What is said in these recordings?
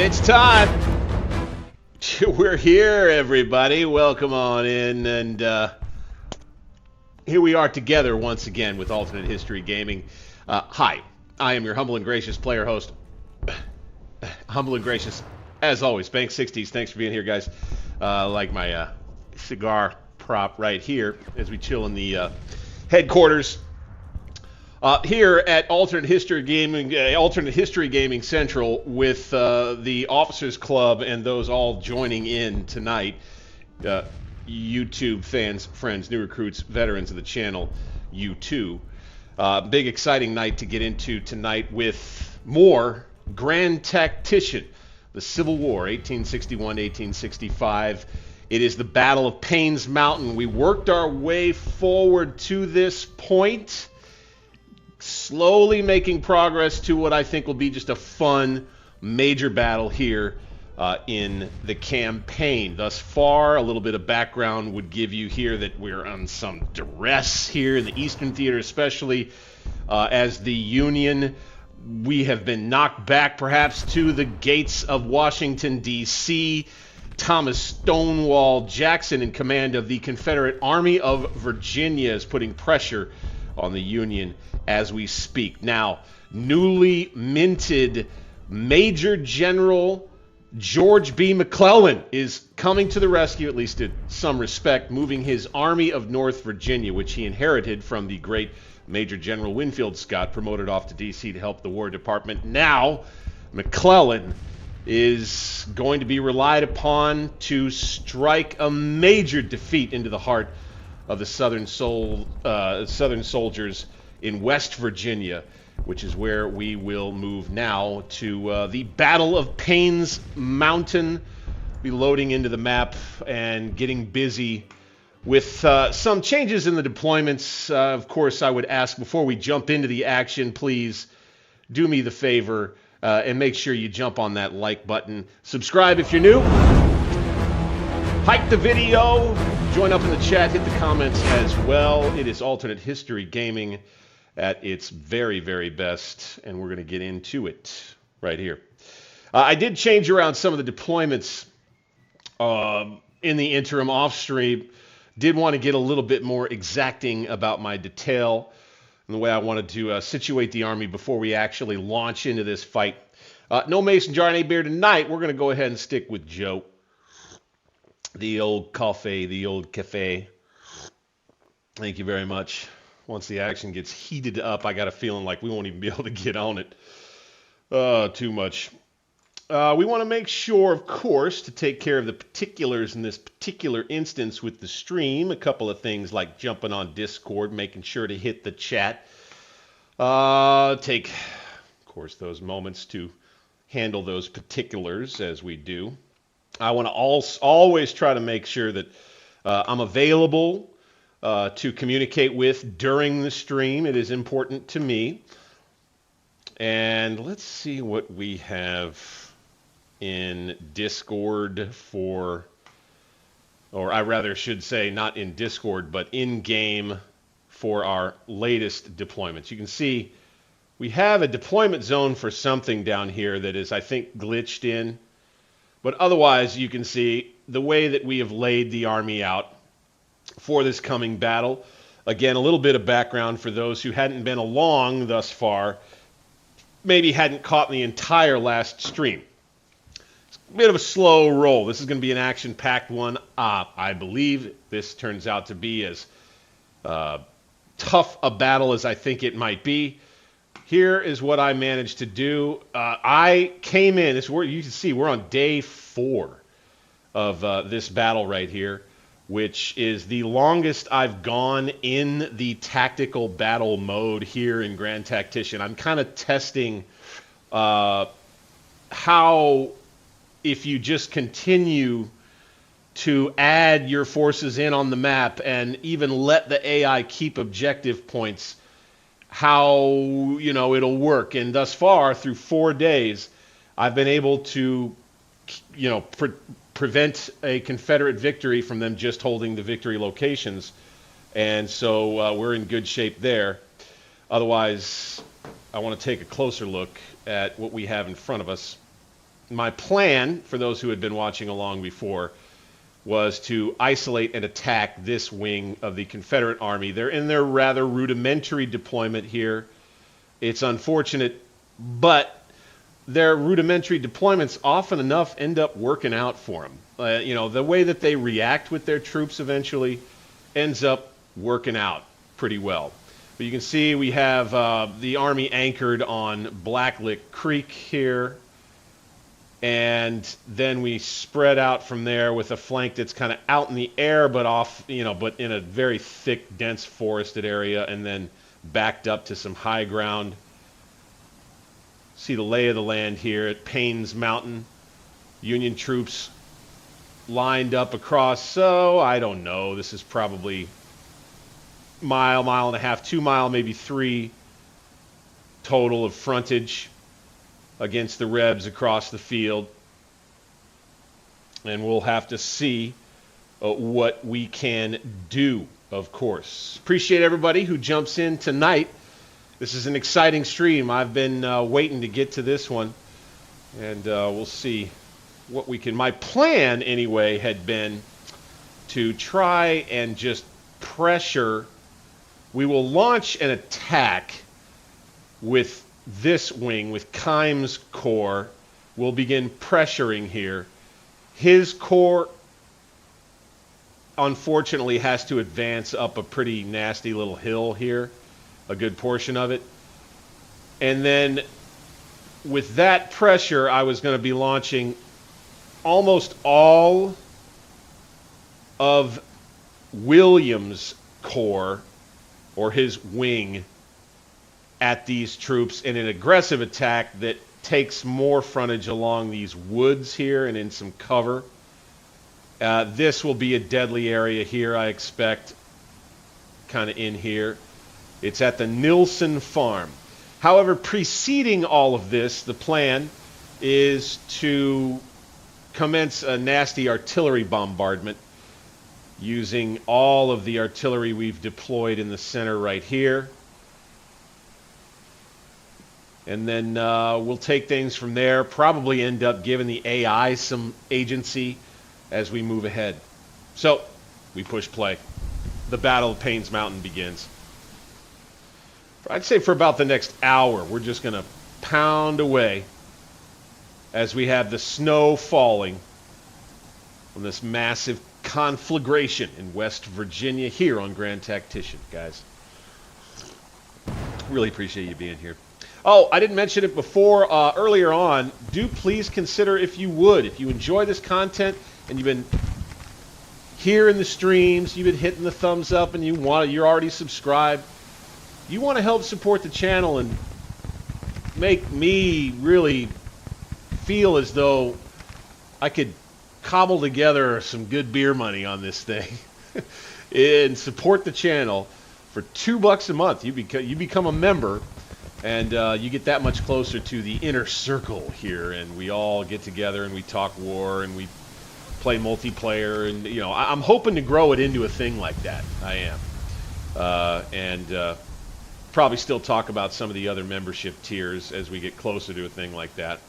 It's time. We're here, everybody. Welcome on in. And here we are together once again with Alternate History Gaming. Hi, I am your humble and gracious player host. Humble and gracious, as always. Bank 60s. Thanks for being here, guys. Like my cigar prop right here as we chill in the headquarters. Here at Alternate History Gaming Central with the Officers Club and those all joining in tonight. YouTube fans, friends, new recruits, veterans of the channel, you too. Big exciting night to get into tonight with more Grand Tactician, the Civil War, 1861-1865. It is the Battle of Payne's Mountain. We worked our way forward to this point, slowly making progress to what I think will be just a fun major battle here in the campaign. Thus far, a little bit of background would give you here that we're on some duress here in the Eastern Theater, especially as the Union. We have been knocked back perhaps to the gates of Washington, D.C. Thomas Stonewall Jackson, in command of the Confederate Army of Virginia, is putting pressure on the Union as we speak. Now, newly minted Major General George B. McClellan is coming to the rescue, at least in some respect, moving his Army of North Virginia, which he inherited from the great Major General Winfield Scott, promoted off to D.C. to help the War Department. Now, McClellan is going to be relied upon to strike a major defeat into the heart of the Southern soldiers in West Virginia, which is where we will move now to the Battle of Payne's Mountain. Be loading into the map and getting busy with some changes in the deployments. Of course, I would ask before we jump into the action, please do me the favor and make sure you jump on that like button. Subscribe if you're new. Like the video. Join up in the chat. Hit the comments as well. It is Alternate History Gaming at its very, very best, and we're going to get into it right here. I did change around some of the deployments in the interim off-stream. Did want to get a little bit more exacting about my detail and the way I wanted to situate the Army before we actually launch into this fight. No Mason Jar and A beer tonight. We're going to go ahead and stick with Joe. The old coffee, the old cafe. Thank you very much. Once the action gets heated up, I got a feeling like we won't even be able to get on it too much. We want to make sure, of course, to take care of the particulars in this particular instance with the stream. A couple of things like jumping on Discord, making sure to hit the chat. Take, of course, those moments to handle those particulars as we do. I want to always try to make sure that I'm available to communicate with during the stream. It is important to me. And let's see what we have in Discord for, or I rather should say not in Discord, but in game for our latest deployments. You can see we have a deployment zone for something down here that is, I think, glitched in. But otherwise, you can see the way that we have laid the Army out for this coming battle. Again, a little bit of background for those who hadn't been along thus far, maybe hadn't caught the entire last stream. It's a bit of a slow roll. This is going to be an action-packed one. I believe this turns out to be as tough a battle as I think it might be. Here is what I managed to do. I came in, this is where you can see we're on day 4 of this battle right here, which is the longest I've gone in the tactical battle mode here in Grand Tactician. I'm kind of testing how, if you just continue to add your forces in on the map and even let the AI keep objective points, how, it'll work. And thus far, through 4 days, I've been able to, prevent a Confederate victory from them just holding the victory locations. And so we're in good shape there. Otherwise, I want to take a closer look at what we have in front of us. my plan, for those who had been watching along before, was to isolate and attack this wing of the Confederate Army. They're in their rather rudimentary deployment here. It's unfortunate, but their rudimentary deployments often enough end up working out for them. You know, the way that they react with their troops eventually ends up working out pretty well. But you can see we have the Army anchored on Blacklick Creek here. And then we spread out from there with a flank that's kind of out in the air, but off, you know, but in a very thick, dense forested area, and then backed up to some high ground. See the lay of the land here at Payne's Mountain. Union troops lined up across, so I don't know, this is probably mile, mile and a half, 2 mile, maybe 3 total of frontage against the Rebs across the field. And we'll have to see what we can do, of course. Appreciate everybody who jumps in tonight. This is an exciting stream. I've been waiting to get to this one. And we'll see what we can... My plan, anyway, had been to try and just pressure... We will launch an attack with this wing, with Kimes' corps. We'll begin pressuring here. His corps, unfortunately, has to advance up a pretty nasty little hill here, a good portion of it. And then with that pressure, I was going to be launching almost all of Williams' corps, or his wing, at these troops in an aggressive attack that takes more frontage along these woods here and in some cover. This will be a deadly area here, I expect, kind of in here. It's at the Nilsson Farm. However, preceding all of this, the plan is to commence a nasty artillery bombardment using all of the artillery we've deployed in the center right here. And then we'll take things from there, probably end up giving the AI some agency as we move ahead. So, we push play. The Battle of Payne's Mountain begins. I'd say for about the next hour, we're just going to pound away as we have the snow falling on this massive conflagration in West Virginia here on Grand Tactician, guys. Really appreciate you being here. Oh, I didn't mention it before, earlier on. Do please consider, if you would, if you enjoy this content and you've been here in the streams, you've been hitting the thumbs up, and you're already subscribed, you want to help support the channel and make me really feel as though I could cobble together some good beer money on this thing and support the channel for $2 a month. You become a member, and you get that much closer to the inner circle here, and we all get together and we talk war and we play multiplayer, and you know, I'm hoping to grow it into a thing like that. I am, and probably still talk about some of the other membership tiers as we get closer to a thing like that.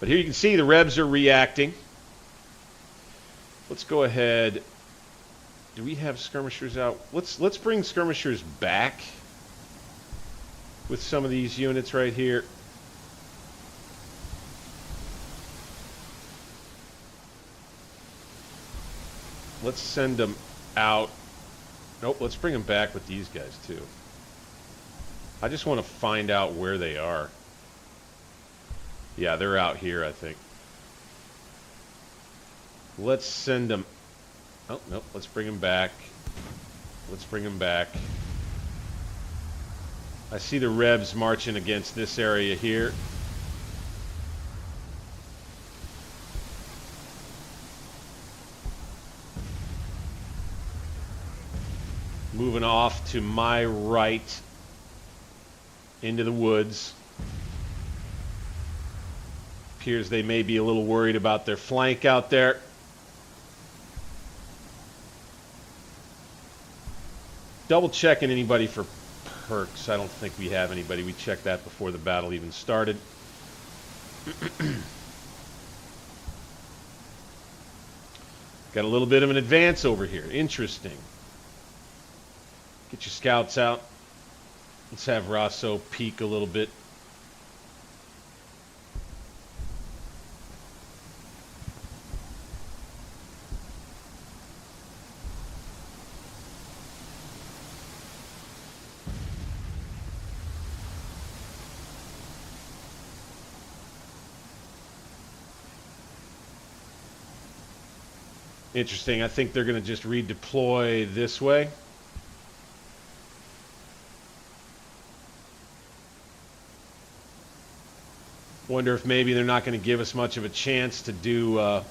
But here you can see the Rebs are reacting. Let's go ahead. Do we have skirmishers out? Let's bring skirmishers back with some of these units right here. Let's send them out. Nope, let's bring them back with these guys too. I just want to find out where they are. Yeah, they're out here, I think. Let's send them... Oh, nope, let's bring them back. Let's bring them back. I see the Rebs marching against this area here. Moving off to my right into the woods. Appears they may be a little worried about their flank out there. Double checking anybody for perks. I don't think we have anybody. We checked that before the battle even started. Got a little bit of an advance over here. Interesting. Get your scouts out. Let's have Rosso peek a little bit. Interesting. I think they're going to just redeploy this way. Wonder if maybe they're not going to give us much of a chance to do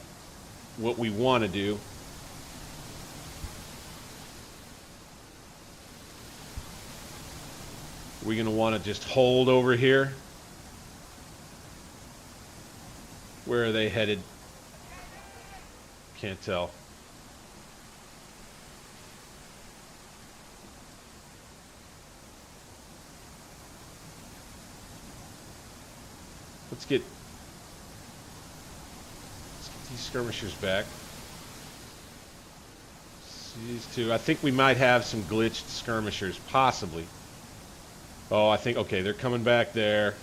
what we want to do. Are we going to want to just hold over here? Where are they headed? Can't tell. Let's get these skirmishers back. These two. I think we might have some glitched skirmishers, possibly. Oh, I think, okay, they're coming back there.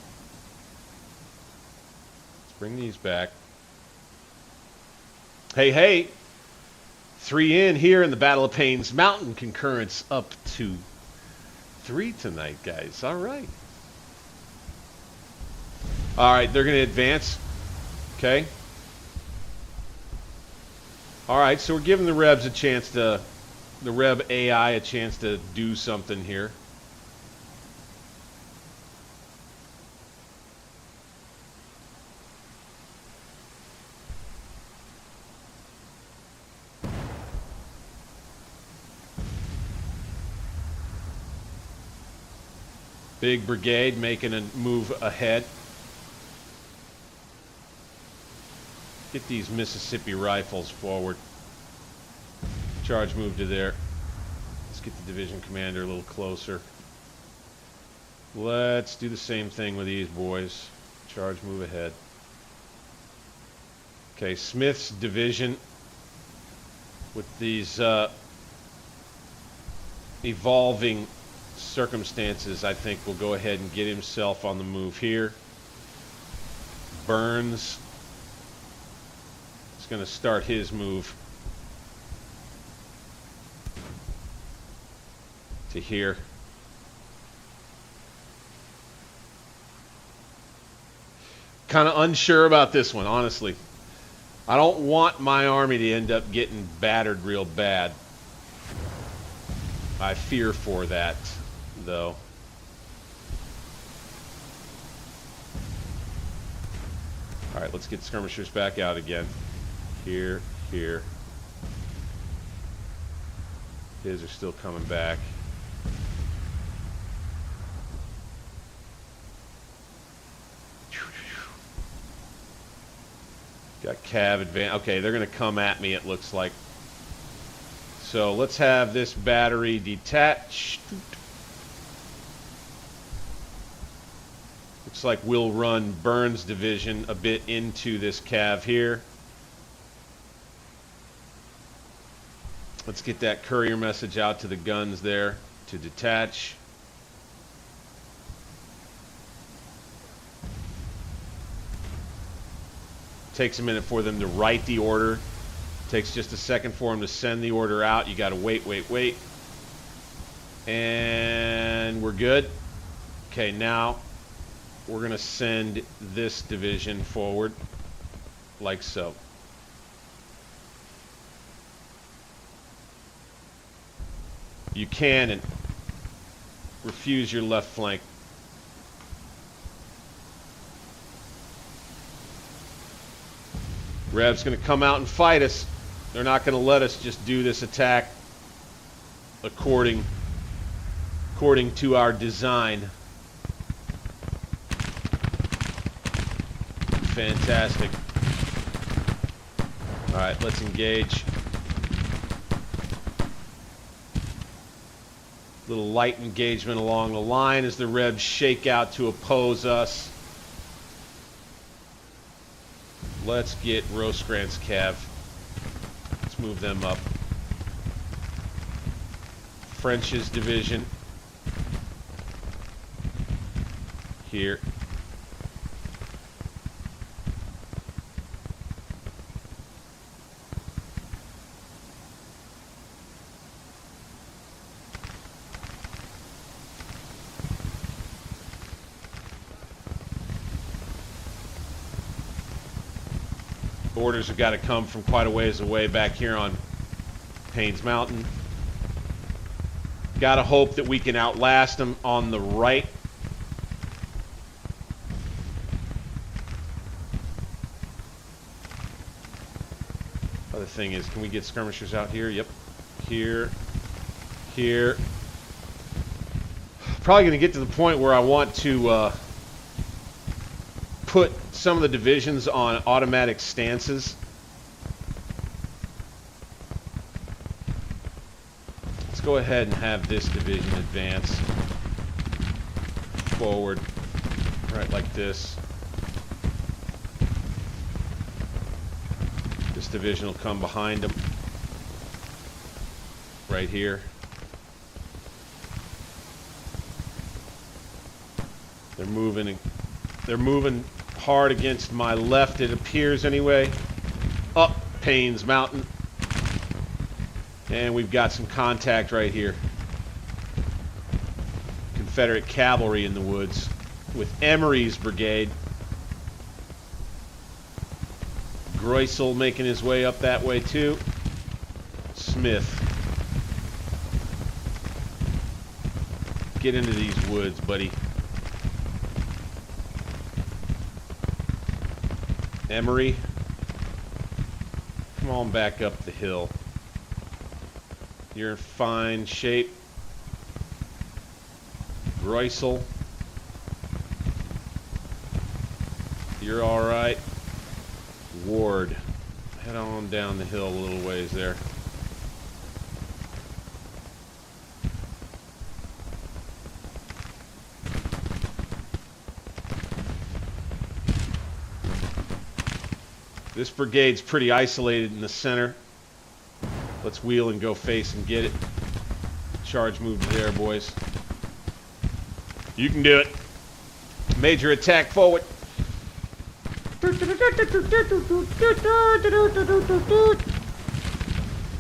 Let's bring these back. Hey, hey. 3 in here in the Battle of Payne's Mountain. Concurrence up to 3 tonight, guys. All right. All right, they're going to advance. Okay. All right, so we're giving the Rebs a chance to, the Reb AI a chance to do something here. Big brigade making a move ahead. Get these Mississippi rifles forward. Charge move to there. Let's get the division commander a little closer. Let's do the same thing with these boys. Charge move ahead. Okay, Smith's division with these evolving circumstances, I think, will go ahead and get himself on the move here. Burns is going to start his move to here. Kind of unsure about this one, honestly. I don't want my army to end up getting battered real bad. I fear for that, though. All right, let's get skirmishers back out again. Here, here. His are still coming back. Got Cav advance. Okay, they're going to come at me, it looks like. So let's have this battery detached. Looks like we'll run Burns' division a bit into this Cav here. Let's get that courier message out to the guns there to detach. Takes a minute for them to write the order. Takes just a second for them to send the order out. You got to wait, wait, wait. And we're good. Okay, now we're going to send this division forward like so. You can and refuse your left flank. Rev's going to come out and fight us. They're not going to let us just do this attack according to our design. Fantastic. All right, let's engage. Little light engagement along the line as the Rebs shake out to oppose us. Let's get Rosecrans Cav. Let's move them up. French's division. Here. Orders have got to come from quite a ways away back here on Payne's Mountain. Got to hope that we can outlast them on the right. Other thing is, can we get skirmishers out here? Yep. Here. Here. Probably going to get to the point where I want to put some of the divisions on automatic stances. Let's go ahead and have this division advance forward, right like this. This division will come behind them, right here. They're moving hard against my left, it appears anyway, up Payne's Mountain. And we've got some contact right here. Confederate cavalry in the woods with Emery's brigade. Greusel making his way up that way too. Smith. Get into these woods, buddy. Emery, come on back up the hill. You're in fine shape. Greusel, you're all right. Ward, head on down the hill a little ways there. This brigade's pretty isolated in the center. Let's wheel and go face and get it. Charge move to there, boys. You can do it. Major attack forward.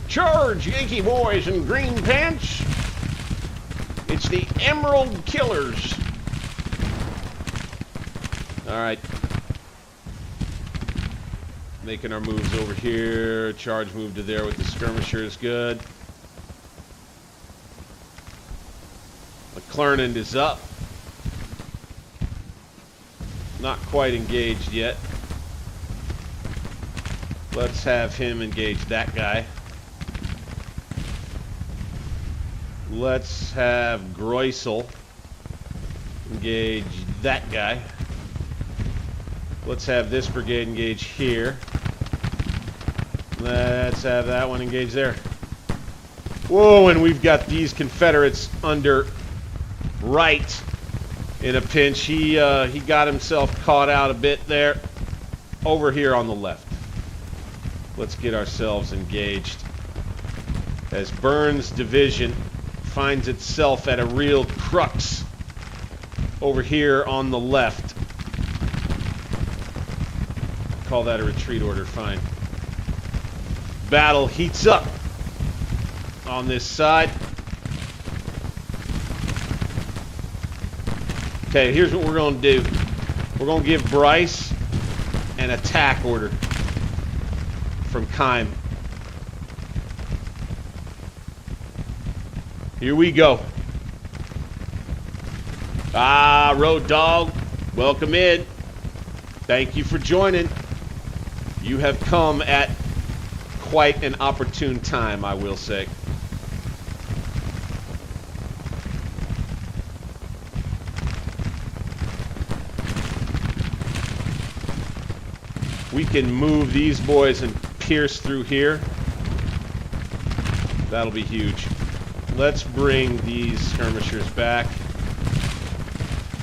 Charge, Yankee boys in green pants. It's the Emerald Killers. All right. Making our moves over here. Charge move to there with the skirmishers. Good. McClellan is up. Not quite engaged yet. Let's have him engage that guy. Let's have Greusel engage that guy. Let's have this brigade engage here. Let's have that one engage there. Whoa, and we've got these Confederates under right in a pinch. He got himself caught out a bit there. Over here on the left. Let's get ourselves engaged. As Burns' division finds itself at a real crux over here on the left. Call that a retreat order, fine. Battle heats up on this side. Okay, here's what we're going to do. We're going to give Bryce an attack order from Keim. Here we go. Ah, Road Dog, welcome in. Thank you for joining. You have come at quite an opportune time, I will say. We can move these boys and pierce through here. That'll be huge. Let's bring these skirmishers back.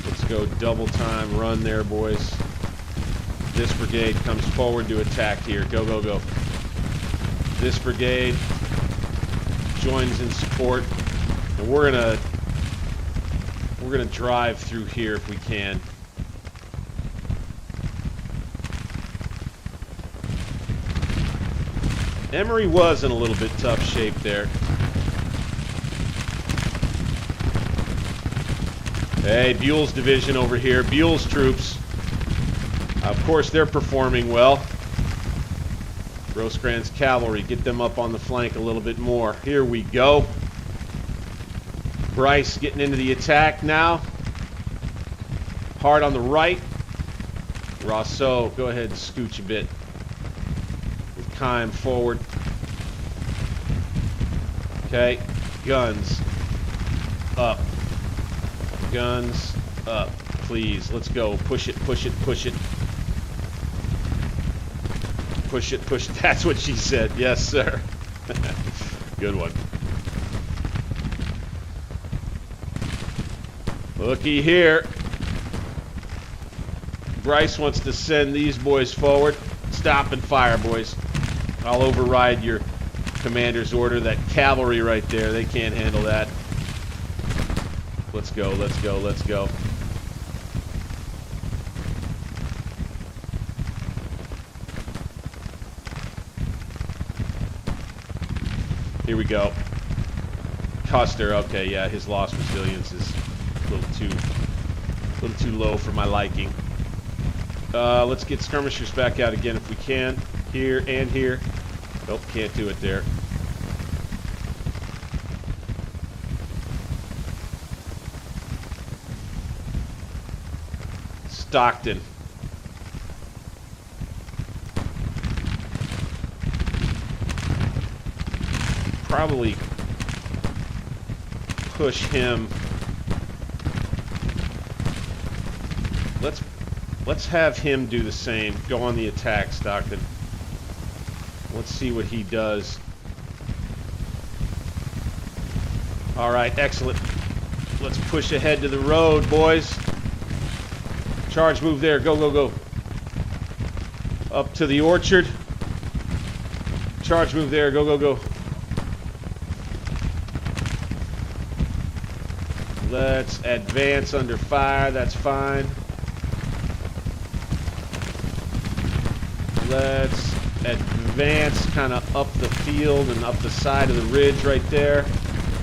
Let's go double time run there, boys. This brigade comes forward to attack here. Go, go, go. This brigade joins in support, and we're gonna drive through here if we can. Emory was in a little bit tough shape there. Hey, Buell's division over here. Buell's troops. Of course, they're performing well. Rosecrans cavalry, get them up on the flank a little bit more. Here we go. Bryce getting into the attack now. Hard on the right. Rousseau, go ahead and scooch a bit. With Kime forward. Okay, guns up. Guns up, please. Let's go. Push it, push it, push it. Push it, push it. That's what she said. Yes, sir. Good one. Looky here. Bryce wants to send these boys forward. Stop and fire, boys. I'll override your commander's order. That cavalry right there, they can't handle that. Let's go, let's go, let's go. Here we go. Custer, okay, yeah, his loss resilience is a little too low for my liking. Let's get skirmishers back out again if we can. Here and here. Nope, can't do it there. Stockton. Probably push him. Let's have him do the same. Go on the attack, Stockton. Let's see what he does. All right, excellent. Let's push ahead to the road, boys. Charge move there. Go, go, go. Up to the orchard. Charge move there. Go, go, go. Let's advance under fire. That's fine. Let's advance kind of up the field and up the side of the ridge right there.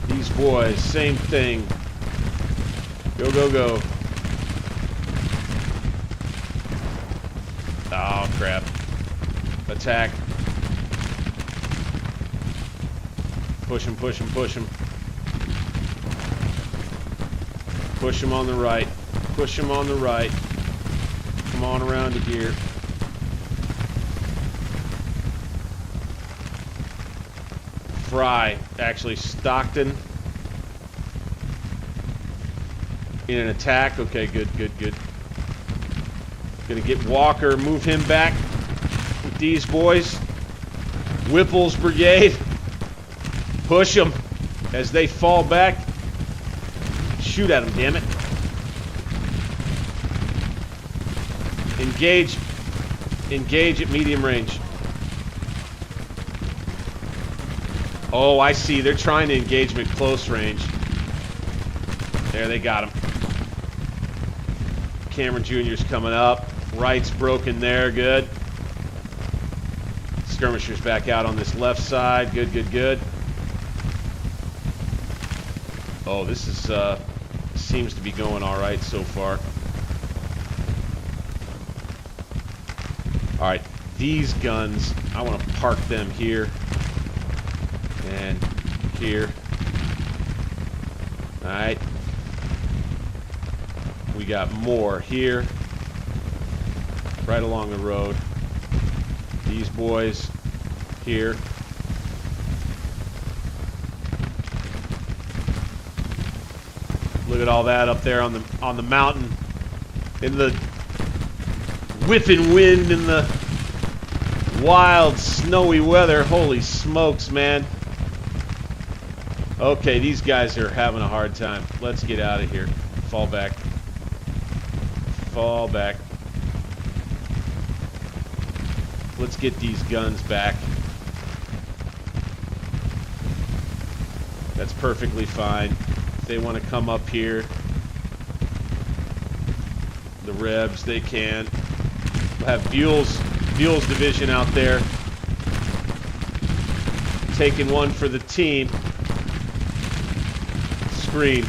These boys, same thing. Go, go, go. Oh, crap. Attack. Push him, push him, push him. Push him on the right. Push him on the right. Come on around to here. Fry, actually Stockton in an attack. Okay, good, good, good. Gonna get Walker, move him back with these boys. Whipple's brigade, push them as they fall back. Shoot at them, damn it. Engage. Engage at medium range. Oh, I see. They're trying to engage him at close range. There, they got him. Cameron Jr.'s coming up. Right's broken there. Good. Skirmishers back out on this left side. Good, good, good. Oh, this is seems to be going all right so far. All right, these guns, I want to park them here and here. All right. We got more here, right along the road. These boys here. Look at all that up there on the mountain, in the whipping wind, in the wild snowy weather. Holy smokes, man. Okay, these guys are having a hard time. Let's get out of here. Fall back. Fall back. Let's get these guns back. That's perfectly fine. If they want to come up here, the Rebs, they can. We'll have Buell's division out there taking one for the team. Screen.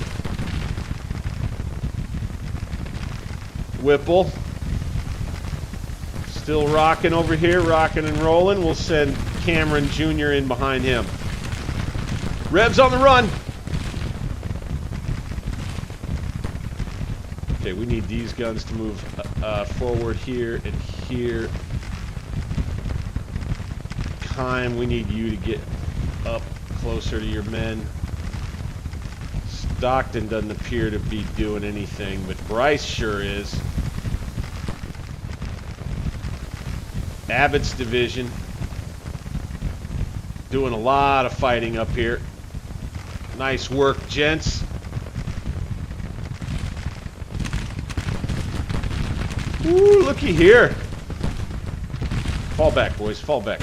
Whipple. Still rocking over here, rocking and rolling. We'll send Cameron Jr. in behind him. Rebs on the run. Okay, we need these guns to move forward here and here. Kime, we need you to get up closer to your men. Stockton doesn't appear to be doing anything, but Bryce sure is. Abbott's division doing a lot of fighting up here. Nice work, gents. Ooh, looky here. Fall back, boys, fall back.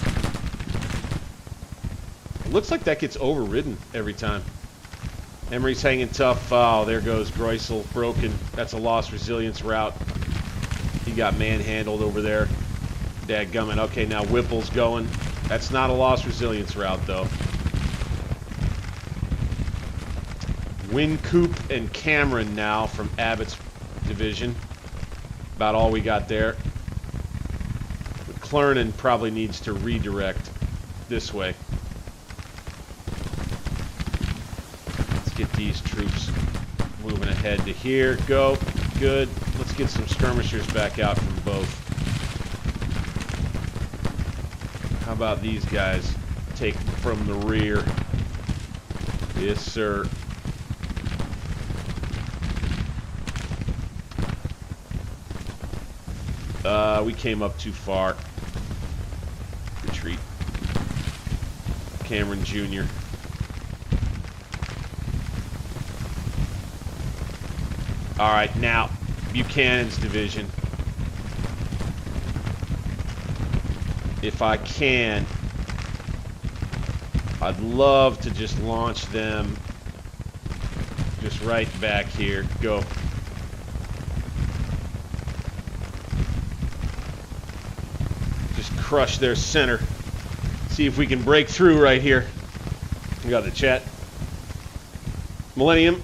It looks like that gets overridden every time. Emery's hanging tough. Oh, there goes Greusel, broken. That's a lost resilience route. He got manhandled over there. Dadgummit. Okay, now Whipple's going. That's not a lost resilience route, though. Wincoop and Cameron now from Abbott's division. About all we got there. McClellan probably needs to redirect this way. Let's get these troops moving ahead to here. Go. Good. Let's get some skirmishers back out from both. How about these guys take from the rear? Yes, sir. We came up too far. Retreat. Cameron Jr. All right, now Buchanan's division. If I can, I'd love to just launch them just right back here. Go. Just crush their center. See if we can break through right here. We got the chat. Millennium,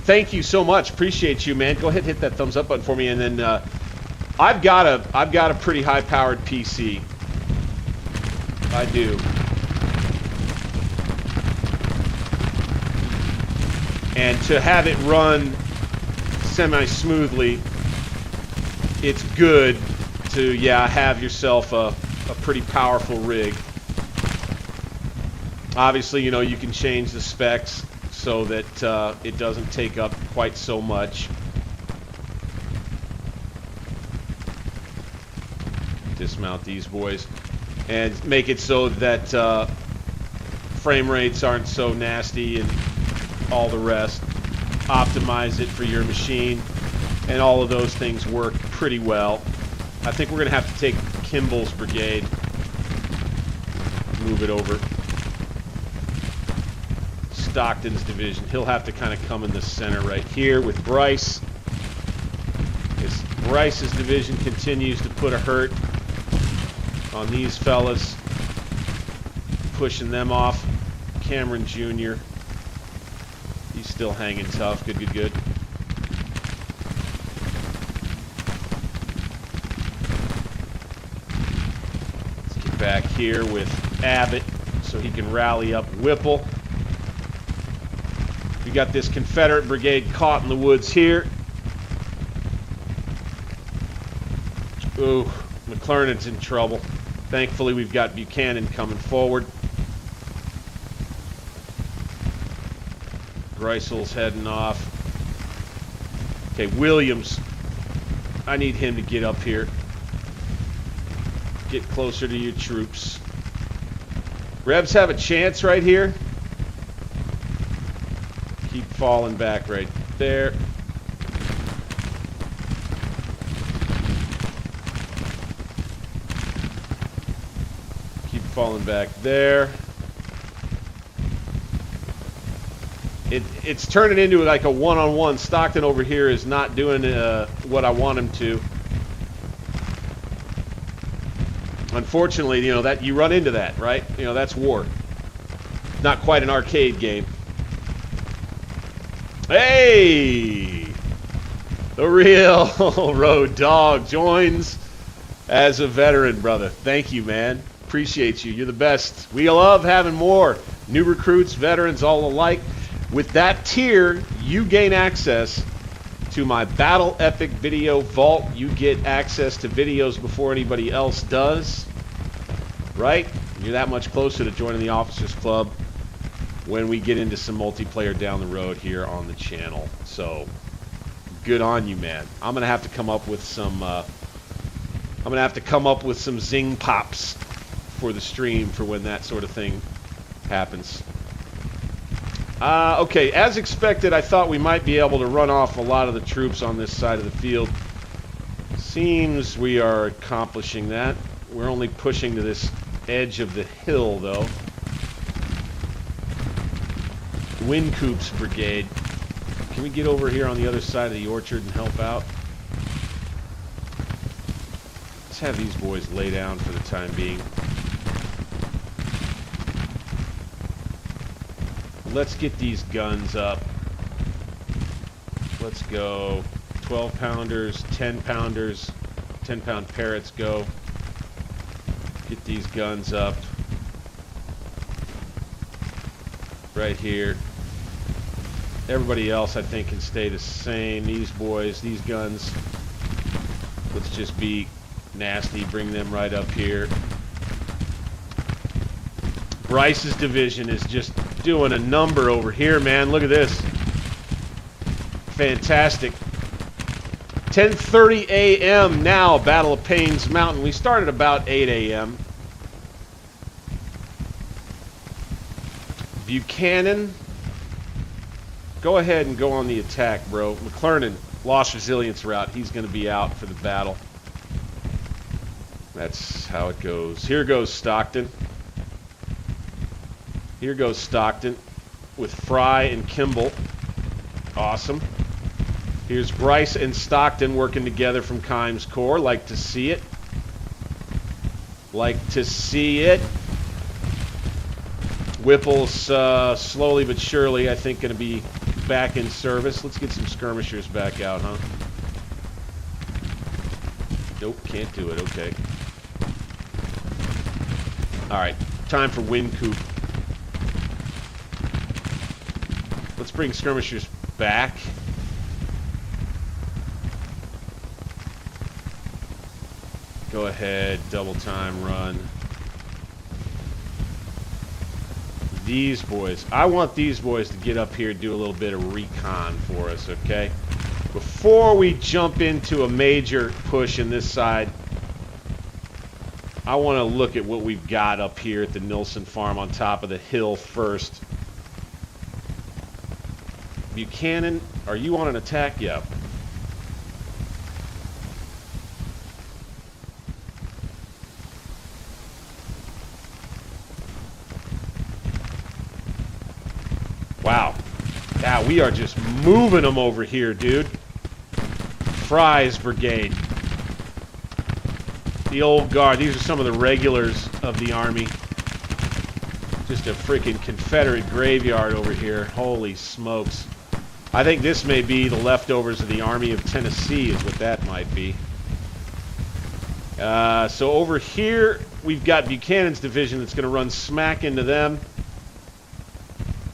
thank you so much. Appreciate you, man. Go ahead and hit that thumbs up button for me, and then I've got a pretty high-powered PC. I do. And to have it run semi-smoothly, it's good to, yeah, have yourself a pretty powerful rig. Obviously, you know, you can change the specs so that it doesn't take up quite so much. Dismount these boys and make it so that frame rates aren't so nasty and all the rest. Optimize it for your machine, and all of those things work pretty well. I think we're going to have to take Kimball's brigade, move it over. Stockton's division, he'll have to kind of come in the center right here with Bryce. As Bryce's division continues to put a hurt on these fellas, pushing them off. Cameron Jr., he's still hanging tough. Good, good, good. Let's get back here with Abbott so he can rally up Whipple. We got this Confederate brigade caught in the woods here. Ooh, McClellan's in trouble. Thankfully, we've got Buchanan coming forward. Greisel's heading off. Okay, Williams. I need him to get up here. Get closer to your troops. Rebs have a chance right here. Keep falling back right there. Keep falling back there. It's turning into like a one-on-one. Stockton over here is not doing what I want him to. Unfortunately, you know, that you run into that, right? You know, that's war. Not quite an arcade game. Hey! The real Road Dog joins as a veteran, brother. Thank you, man. Appreciate you. You're the best. We love having more new recruits, veterans, all alike. With that tier, you gain access to my Battle Epic video vault. You get access to videos before anybody else does, right? You're that much closer to joining the Officers Club when we get into some multiplayer down the road here on the channel. So, good on you, man. I'm gonna have to come up with some. Some zing pops for the stream for when that sort of thing happens. Okay, as expected, I thought we might be able to run off a lot of the troops on this side of the field. Seems we are accomplishing that. We're only pushing to this edge of the hill, though. Wincoop's brigade. Can we get over here on the other side of the orchard and help out? Let's have these boys lay down for the time being. Let's get these guns up. Let's go. 12 pounders, 10 pounders, 10 pound parrots go. Get these guns up. Right here. Everybody else, I think, can stay the same. These boys, these guns. Let's just be nasty. Bring them right up here. Bryce's division is just doing a number over here, man. Look at this. Fantastic. 10:30 a.m. now, Battle of Payne's Mountain. We started about 8 a.m. Buchanan, go ahead and go on the attack, bro. McClellan lost resilience route. He's going to be out for the battle. That's how it goes. Here goes Stockton. Here goes Stockton with Fry and Kimball. Awesome. Here's Bryce and Stockton working together from Kimes Corps. Like to see it. Like to see it. Whipple's slowly but surely, I think, going to be back in service. Let's get some skirmishers back out, huh? Nope, can't do it. Okay. All right, time for Wincoop. Let's bring skirmishers back. Go ahead, double time run. These boys, I want these boys to get up here and do a little bit of recon for us, okay? Before we jump into a major push in this side, I want to look at what we've got up here at the Nilsson farm on top of the hill first. Buchanan, are you on an attack? Yeah. Wow. Yeah, we are just moving them over here, dude. Fry's brigade. The old guard. These are some of the regulars of the Army. Just a freaking Confederate graveyard over here. Holy smokes. I think this may be the leftovers of the Army of Tennessee is what that might be. So over here, we've got Buchanan's division that's going to run smack into them.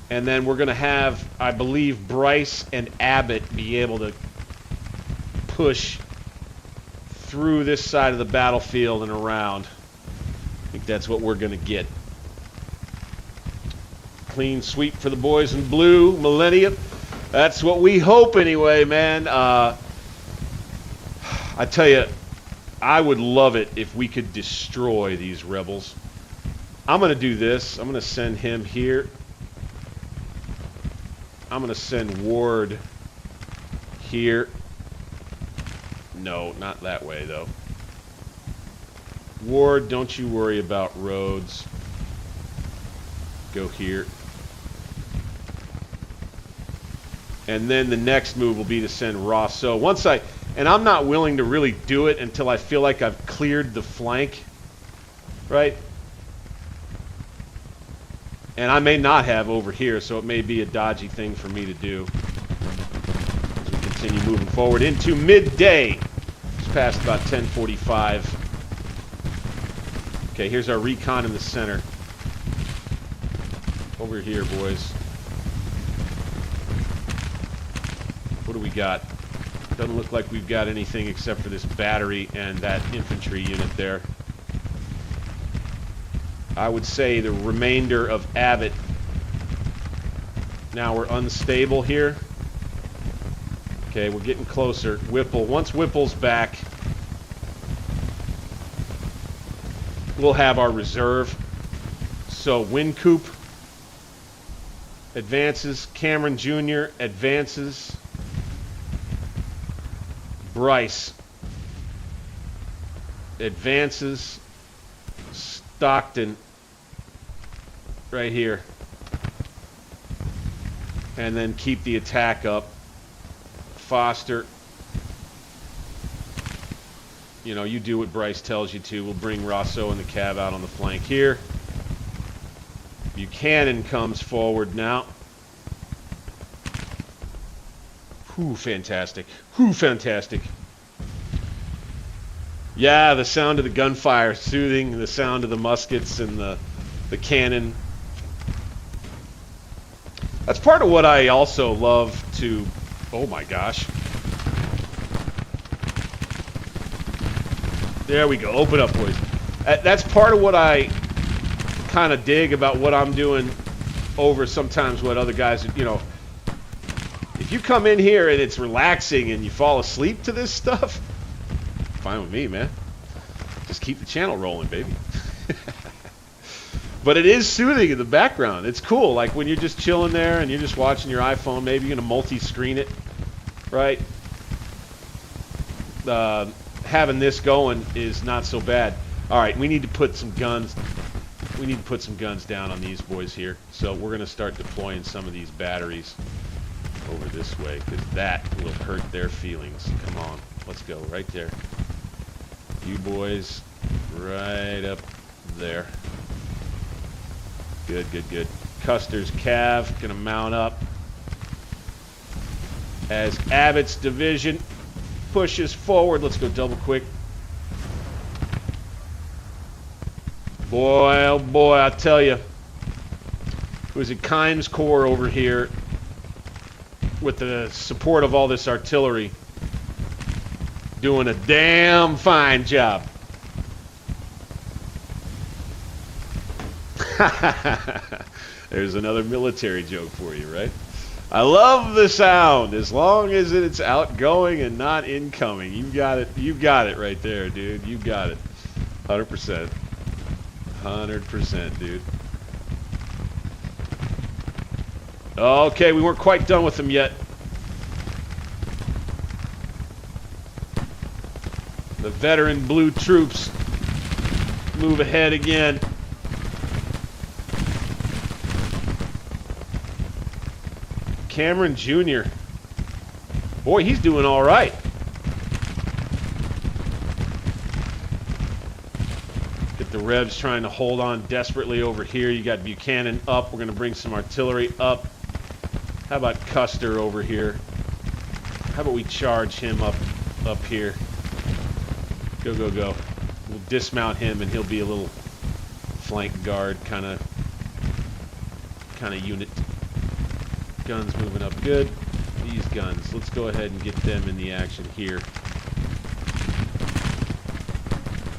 And then we're going to have, I believe, Bryce and Abbott be able to push through this side of the battlefield and around. I think that's what we're going to get. Clean sweep for the boys in blue, Millennium. That's what we hope anyway, man. I tell you, I would love it if we could destroy these rebels. I'm going to do this. I'm going to send him here. I'm going to send Ward here. No, not that way, though. Ward, don't you worry about roads. Go here. And then the next move will be to send Rosso. And I'm not willing to really do it until I feel like I've cleared the flank, right? And I may not have over here, so it may be a dodgy thing for me to do. As we continue moving forward into midday. It's past about 10:45. Okay, here's our recon in the center. Over here, boys. What do we got? Doesn't look like we've got anything except for this battery and that infantry unit there. I would say the remainder of Abbott. Now we're unstable here. Okay, we're getting closer. Whipple. Once Whipple's back, we'll have our reserve. So Wincoop advances. Cameron Jr. advances. Bryce advances. Stockton right here. And then keep the attack up. Foster. You know, you do what Bryce tells you to. We'll bring Rosso and the cab out on the flank here. Buchanan comes forward now. Whew, fantastic. Whew, fantastic. Yeah, the sound of the gunfire, soothing, the sound of the muskets and the cannon. That's part of what I also love to... Oh my gosh. There we go. Open up, boys. That's part of what I kind of dig about what I'm doing over sometimes what other guys, you know... If you come in here and it's relaxing and you fall asleep to this stuff, fine with me, man. Just keep the channel rolling, baby. But it is soothing in the background. It's cool. Like when you're just chilling there and you're just watching your iPhone, maybe you're going to multi-screen it, right? Having this going is not so bad. All right, we need to put some guns. We need to put some guns down on these boys here. So we're going to start deploying some of these batteries over this way, because that will hurt their feelings. Come on, let's go right there. You boys right up there. Good, good, good. Custer's Cav gonna mount up as Abbott's division pushes forward. Let's go double quick. Boy, oh boy, I tell you, it was a Kimes Corps over here with the support of all this artillery doing a damn fine job. There's another military joke for you, right? I love the sound as long as it's outgoing and not incoming. You got it. You got it right there, dude. You got it. 100%. 100%, dude. Okay, we weren't quite done with them yet. The veteran blue troops move ahead again. Cameron Jr. Boy, he's doing all right. Get the Revs trying to hold on desperately over here. You got Buchanan up. We're going to bring some artillery up. How about Custer over here? How about we charge him up here? Go, go, go. We'll dismount him and he'll be a little flank guard kind of unit. Guns moving up good. These guns, let's go ahead and get them in the action here.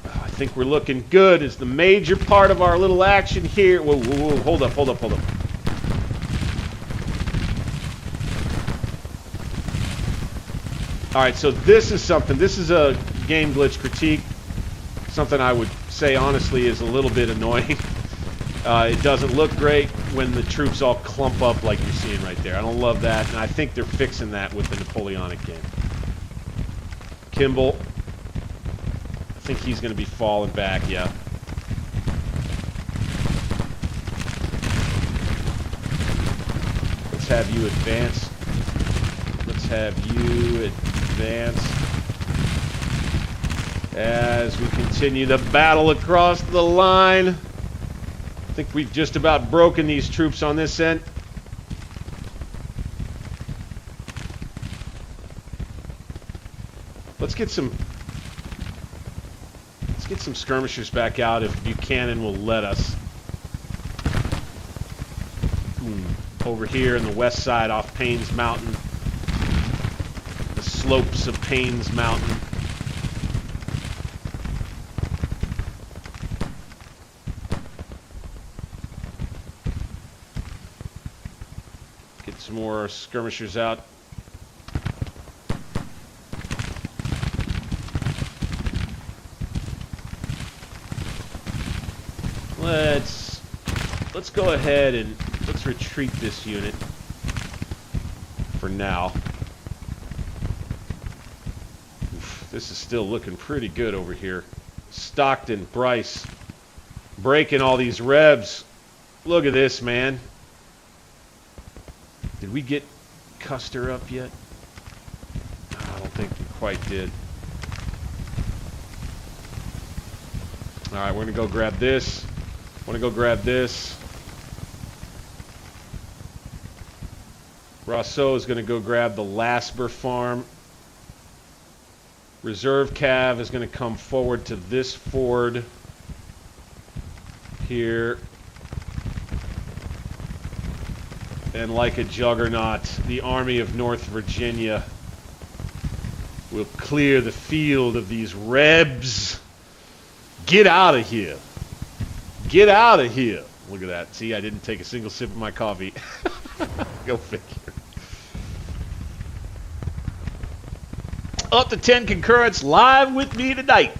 Oh, I think we're looking good. It's the major part of our little action here. Whoa, whoa, whoa. Hold up, hold up, hold up. All right, so this is something. This is a game glitch critique. Something I would say honestly is a little bit annoying. It doesn't look great when the troops all clump up like you're seeing right there. I don't love that, and I think they're fixing that with the Napoleonic game. Kimball, I think he's going to be falling back, yeah. Let's have you advance. have you advance as we continue the battle across the line. I think we've just about broken these troops on this end. Let's get some skirmishers back out if Buchanan will let us. Over here in the west side off Payne's Mountain. The slopes of Payne's Mountain. Get some more skirmishers out. Let's go ahead and let's retreat this unit for now. Oof, this is still looking pretty good over here. Stockton, Bryce, breaking all these rebs. Look at this, man. Did we get Custer up yet? I don't think we quite did. All right, we're gonna go grab this. Want to go grab this. Rousseau is going to go grab the Lasper farm. Reserve Cav is going to come forward to this ford here. And like a juggernaut, the Army of North Virginia will clear the field of these rebs. Get out of here. Get out of here. Look at that. See, I didn't take a single sip of my coffee. Go figure. Up to 10 concurrents live with me tonight.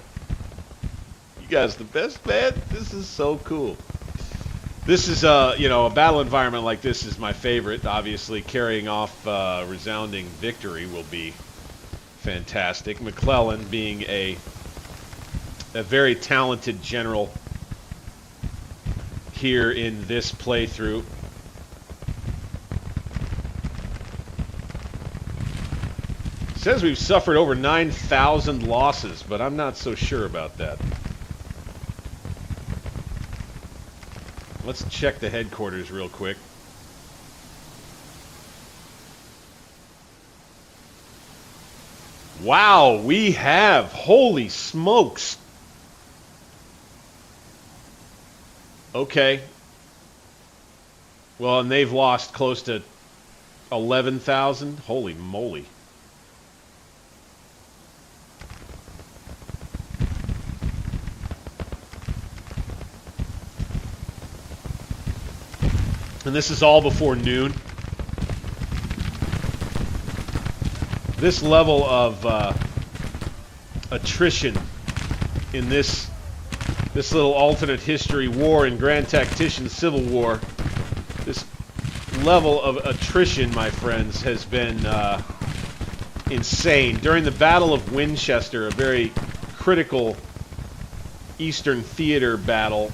You guys the best, man. This is so cool. This is, you know, a battle environment like this is my favorite. Obviously, carrying off resounding victory will be fantastic. McClellan being a very talented general here in this playthrough. It says we've suffered over 9,000 losses, but I'm not so sure about that. Let's check the headquarters real quick. Wow, we have. Holy smokes. Okay. Well, and they've lost close to 11,000. Holy moly. And this is all before noon. This level of attrition in this little alternate history war in Grand Tactician Civil War, this level of attrition, my friends, has been insane. During the Battle of Winchester, a very critical Eastern Theater battle,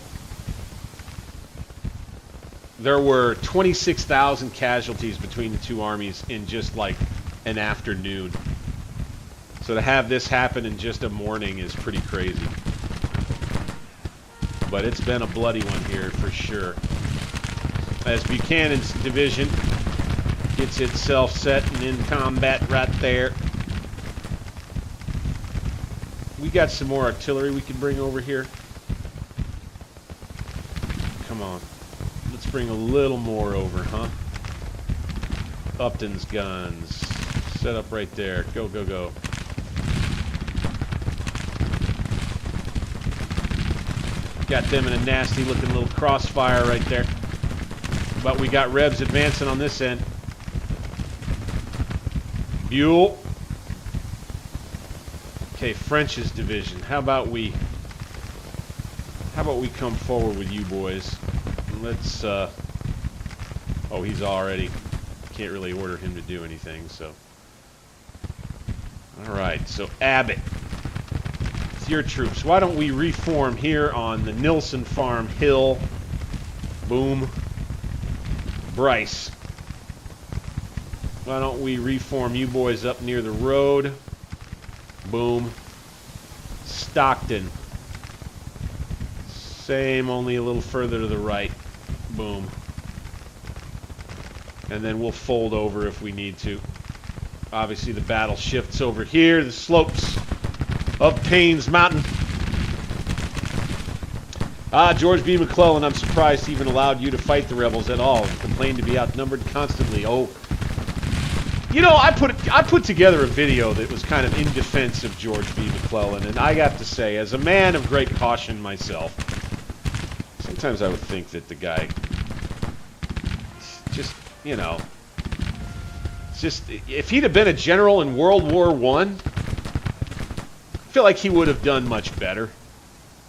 there were 26,000 casualties between the two armies in just like an afternoon. So to have this happen in just a morning is pretty crazy. But it's been a bloody one here for sure. As Buchanan's division gets itself set and in combat right there. We got some more artillery we can bring over here. Come on. Let's bring a little more over, huh? Upton's guns. Set up right there. Go, go, go. Got them in a nasty looking little crossfire right there. But we got Rebs advancing on this end. Buell. Okay, French's division. How about we come forward with you boys? Let's oh, he's already, can't really order him to do anything, so. Alright, so Abbott, it's your troops. Why don't we reform here on the Nilson Farm Hill? Boom. Bryce. Why don't we reform you boys up near the road? Boom. Stockton. Same, only a little further to the right. Boom. And then we'll fold over if we need to. Obviously, the battle shifts over here, the slopes of Payne's Mountain. George B. McClellan, I'm surprised he even allowed you to fight the rebels at all. Complained to be outnumbered constantly. Oh, you know, I put together a video that was kind of in defense of George B. McClellan, and I got to say, as a man of great caution myself, sometimes I would think that the guy just, you know, just if he'd have been a general in World War I, I feel like he would have done much better,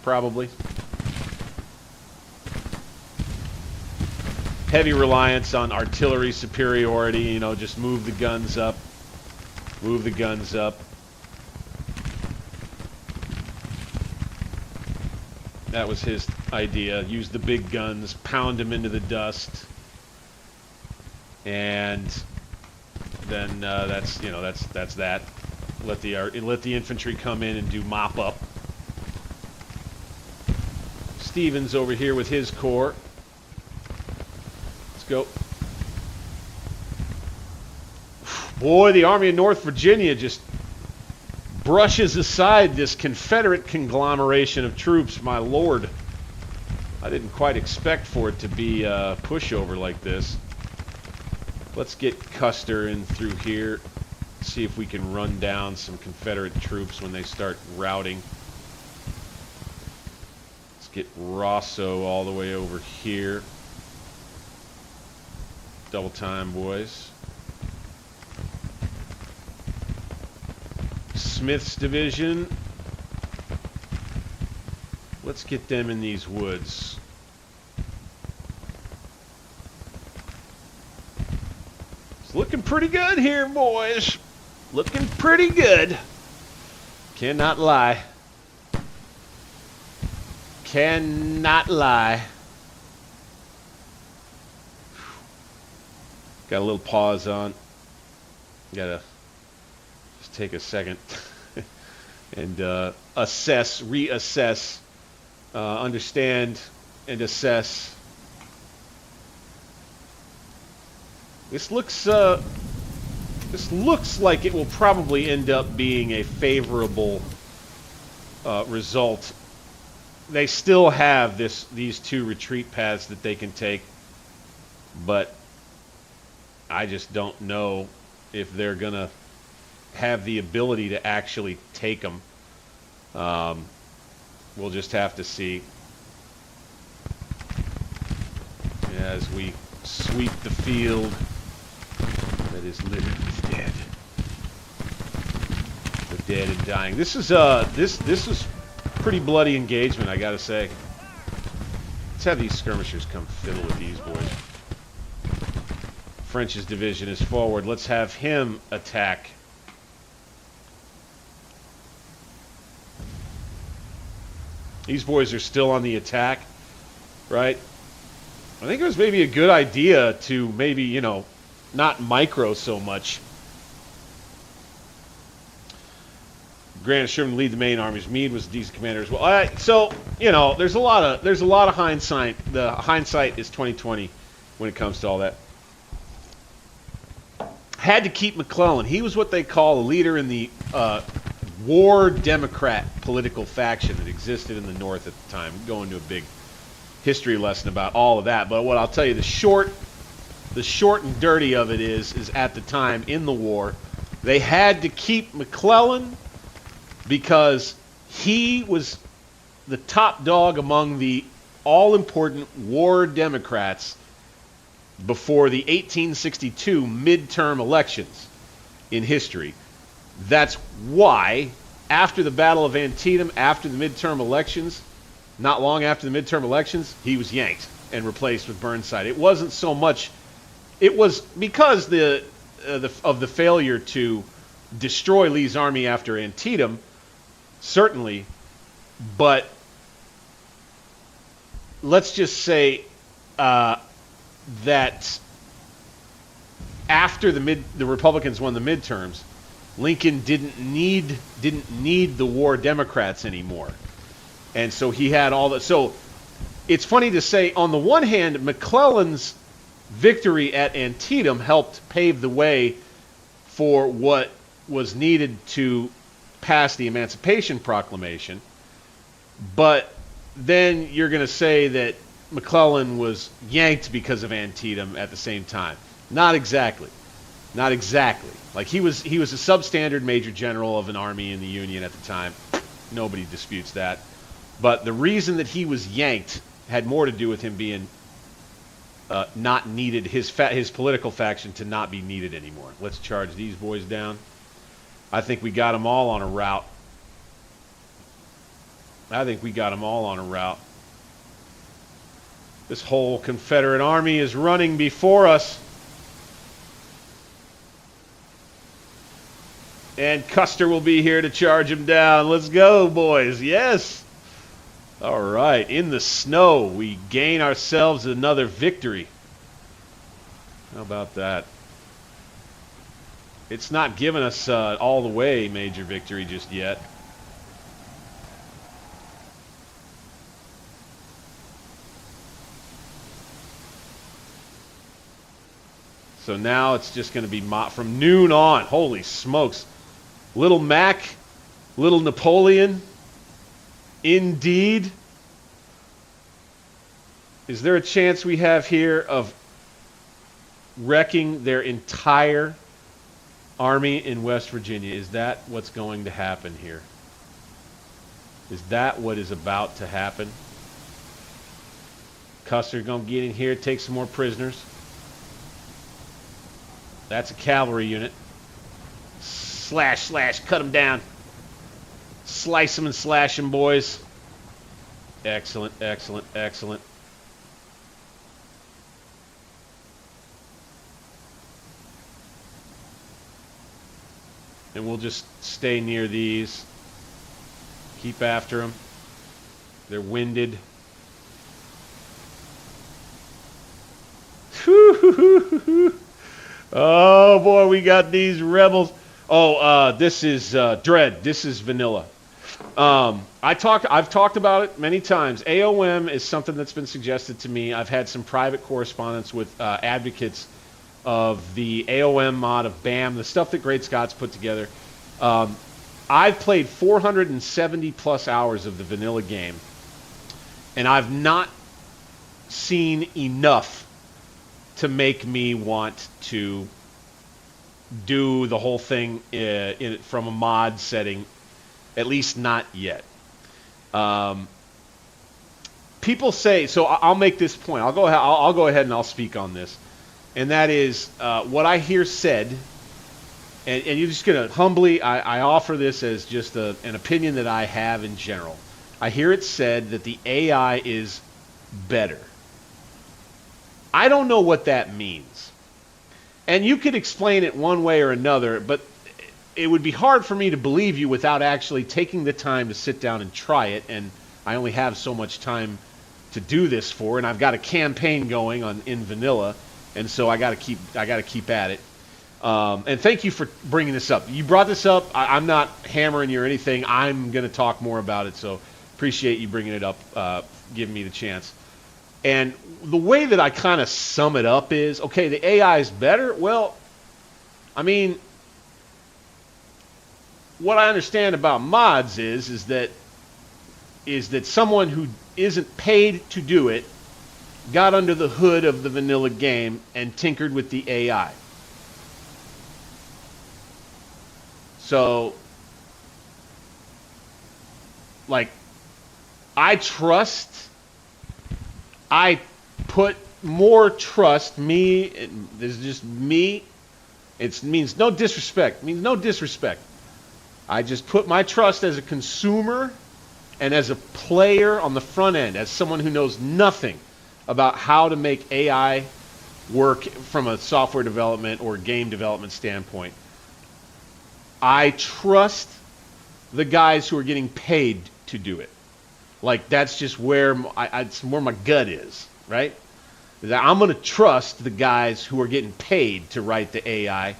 probably. Heavy reliance on artillery superiority, you know, just move the guns up. Move the guns up. That was his idea. Use the big guns, pound them into the dust. And then that's, you know, that's that. Let the infantry come in and do mop up. Stevens over here with his corps. Go. Boy, the Army of North Virginia just brushes aside this Confederate conglomeration of troops. My lord, I didn't quite expect for it to be a pushover like this. Let's get Custer in through here, see if we can run down some Confederate troops when they start routing. Let's get Rosso all the way over here. Double time, boys. Smith's division. Let's get them in these woods. It's looking pretty good here, boys. Looking pretty good. Cannot lie. Cannot lie. Got a little pause on. Gotta just take a second and reassess, understand, and assess. This looks like it will probably end up being a favorable result. They still have these two retreat paths that they can take, but I just don't know if they're going to have the ability to actually take them. We'll just have to see as we sweep the field that is littered with dead. The dead and dying. This is pretty bloody engagement, I got to say. Let's have these skirmishers come fiddle with these boys. French's division is forward. Let's have him attack. These boys are still on the attack, right? I think it was maybe a good idea to maybe, you know, not micro so much. Grant Sherman lead the main armies. Meade was a decent commander as well. So, you know, there's a lot of hindsight. The hindsight is 20/20 when it comes to all that. Had to keep McClellan. He was what they call a leader in the war Democrat political faction that existed in the North at the time. We'll go into a big history lesson about all of that. But what I'll tell you, the short and dirty of it is at the time in the war, they had to keep McClellan because he was the top dog among the all-important war Democrats before the 1862 midterm elections in history. That's why, after the Battle of Antietam, after the midterm elections, not long after the midterm elections, he was yanked and replaced with Burnside. It wasn't so much, it was because of the failure to destroy Lee's army after Antietam, certainly, but let's just say that after the Republicans won the midterms, Lincoln didn't need the war Democrats anymore. And so he had all that. So it's funny to say, on the one hand, McClellan's victory at Antietam helped pave the way for what was needed to pass the Emancipation Proclamation. But then you're going to say that McClellan was yanked because of Antietam at the same time. Not exactly. Not exactly. Like, he was a substandard major general of an army in the Union at the time. Nobody disputes that. But the reason that he was yanked had more to do with him being not needed, his political faction to not be needed anymore. Let's charge these boys down. I think we got them all on a route. This whole Confederate army is running before us. And Custer will be here to charge him down. Let's go, boys. Yes. All right. In the snow, we gain ourselves another victory. How about that? It's not giving us all the way major victory just yet. So now it's just going to be from noon on. Holy smokes. Little Mac, little Napoleon. Indeed. Is there a chance we have here of wrecking their entire army in West Virginia? Is that what's going to happen here? Is that what is about to happen? Custer's going to get in here, take some more prisoners. That's a cavalry unit. Slash, slash, cut them down. Slice them and slash them, boys. Excellent, excellent, excellent. And we'll just stay near these. Keep after them. They're winded. Oh boy, we got these rebels. Oh, this is Dread. This is vanilla. I've talked about it many times. AOM is something that's been suggested to me. I've had some private correspondence with advocates of the AOM mod of BAM, the stuff that Great Scott's put together. I've played 470 plus hours of the vanilla game, and I've not seen enough to make me want to do the whole thing from a mod setting, at least not yet. People say, so I'll make this point. I'll go ahead and I'll speak on this, and that is what I hear said. And you're just gonna humbly, I offer this as just an opinion that I have in general. I hear it said that the AI is better. I don't know what that means. And you could explain it one way or another, but it would be hard for me to believe you without actually taking the time to sit down and try it. And I only have so much time to do this for, and I've got a campaign going in vanilla, and so I got to keep at it. And thank you for bringing this up. You brought this up. I'm not hammering you or anything. I'm going to talk more about it, so appreciate you bringing it up, giving me the chance. And the way that I kind of sum it up is, okay, the AI is better. Well, I mean, what I understand about mods is that someone who isn't paid to do it got under the hood of the vanilla game and tinkered with the AI. So, like, I put more trust, this is just me, it means no disrespect, I just put my trust as a consumer and as a player on the front end, as someone who knows nothing about how to make AI work from a software development or game development standpoint. I trust the guys who are getting paid to do it. Like, that's just where it's where my gut is, right? that I'm going to trust the guys who are getting paid to write the AI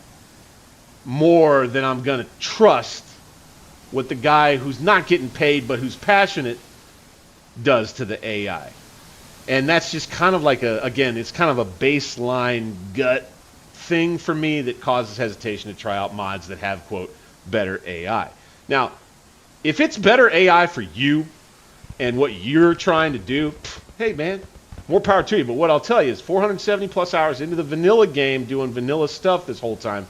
more than I'm going to trust what the guy who's not getting paid but who's passionate does to the AI. And that's just kind of like it's kind of a baseline gut thing for me that causes hesitation to try out mods that have, quote, better AI. Now, if it's better AI for you and what you're trying to do, hey man, more power to you. But what I'll tell you is 470 plus hours into the vanilla game doing vanilla stuff this whole time,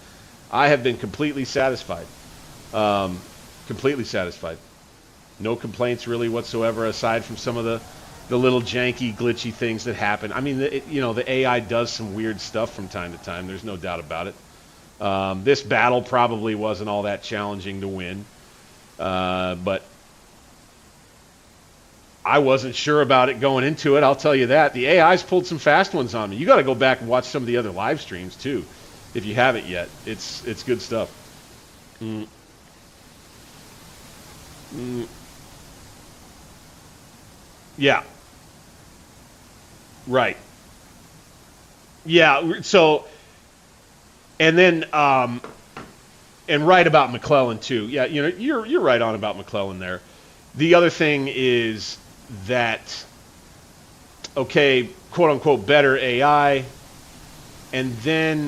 I have been completely satisfied. Completely satisfied. No complaints really whatsoever aside from some of the little janky, glitchy things that happen. I mean, the AI does some weird stuff from time to time. There's no doubt about it. This battle probably wasn't all that challenging to win. But I wasn't sure about it going into it, I'll tell you that. The AI's pulled some fast ones on me. You got to go back and watch some of the other live streams, too, if you haven't yet. It's good stuff. Yeah. Right. Yeah, so, and then, and right about McClellan, too. Yeah, you're right on about McClellan there. The other thing is that, okay, quote-unquote, better AI, and then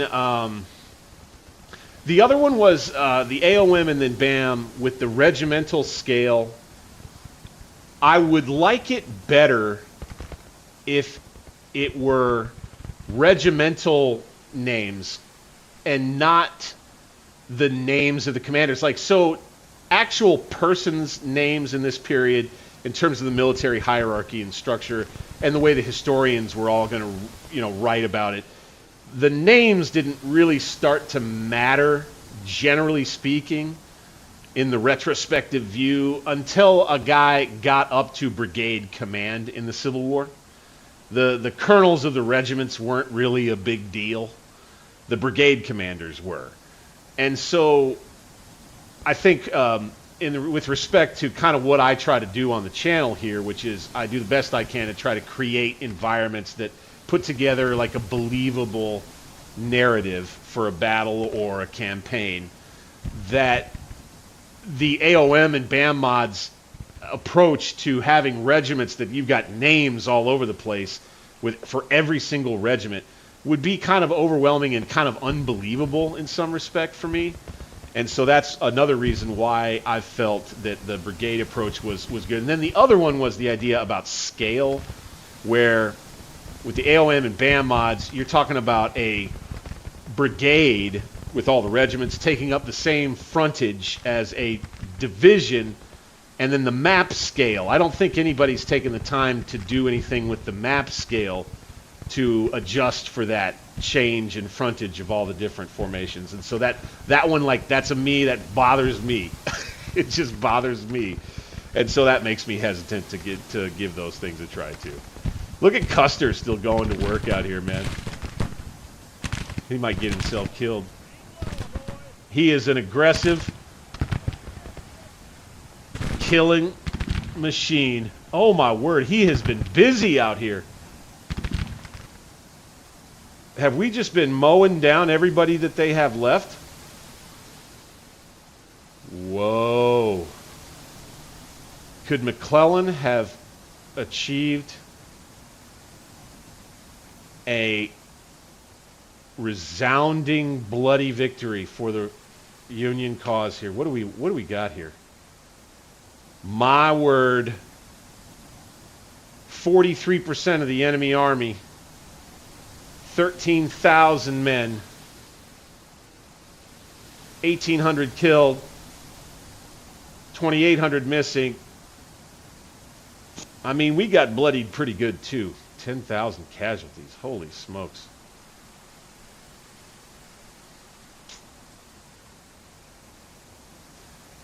the other one was the AOM and then BAM with the regimental scale. I would like it better if it were regimental names and not the names of the commanders. Like, so actual persons' names in this period in terms of the military hierarchy and structure and the way the historians were all going to, write about it. The names didn't really start to matter, generally speaking, in the retrospective view until a guy got up to brigade command in the Civil War. The colonels of the regiments weren't really a big deal. The brigade commanders were. And so I think with respect to kind of what I try to do on the channel here, which is I do the best I can to try to create environments that put together like a believable narrative for a battle or a campaign, that the AOM and BAM mods approach to having regiments that you've got names all over the place for every single regiment would be kind of overwhelming and kind of unbelievable in some respect for me. And so that's another reason why I felt that the brigade approach was good. And then the other one was the idea about scale, where with the AOM and BAM mods, you're talking about a brigade with all the regiments taking up the same frontage as a division, and then the map scale. I don't think anybody's taken the time to do anything with the map scale to adjust for that change in frontage of all the different formations. And so that one, like, that bothers me. It just bothers me. And so that makes me hesitant to give those things a try too. Look at Custer still going to work out here, man. He might get himself killed. He is an aggressive killing machine. Oh my word, he has been busy out here. Have we just been mowing down everybody that they have left? Whoa. Could McClellan have achieved a resounding bloody victory for the Union cause here? What do we got here? My word. 43% of the enemy army. 13,000 men. 1,800 killed. 2,800 missing. I mean, we got bloodied pretty good too. 10,000 casualties. Holy smokes.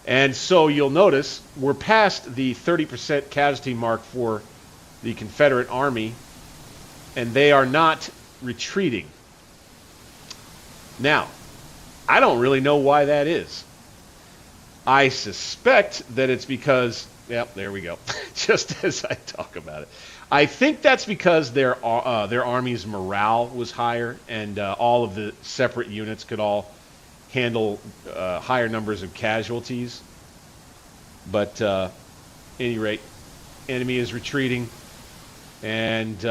And so you'll notice we're past the 30% casualty mark for the Confederate Army, and they are not retreating. Now, I don't really know why that is. I suspect that it's because Yep, there we go. Just as I talk about it. I think that's because their army's morale was higher, and all of the separate units could all handle higher numbers of casualties. But at any rate, enemy is retreating, and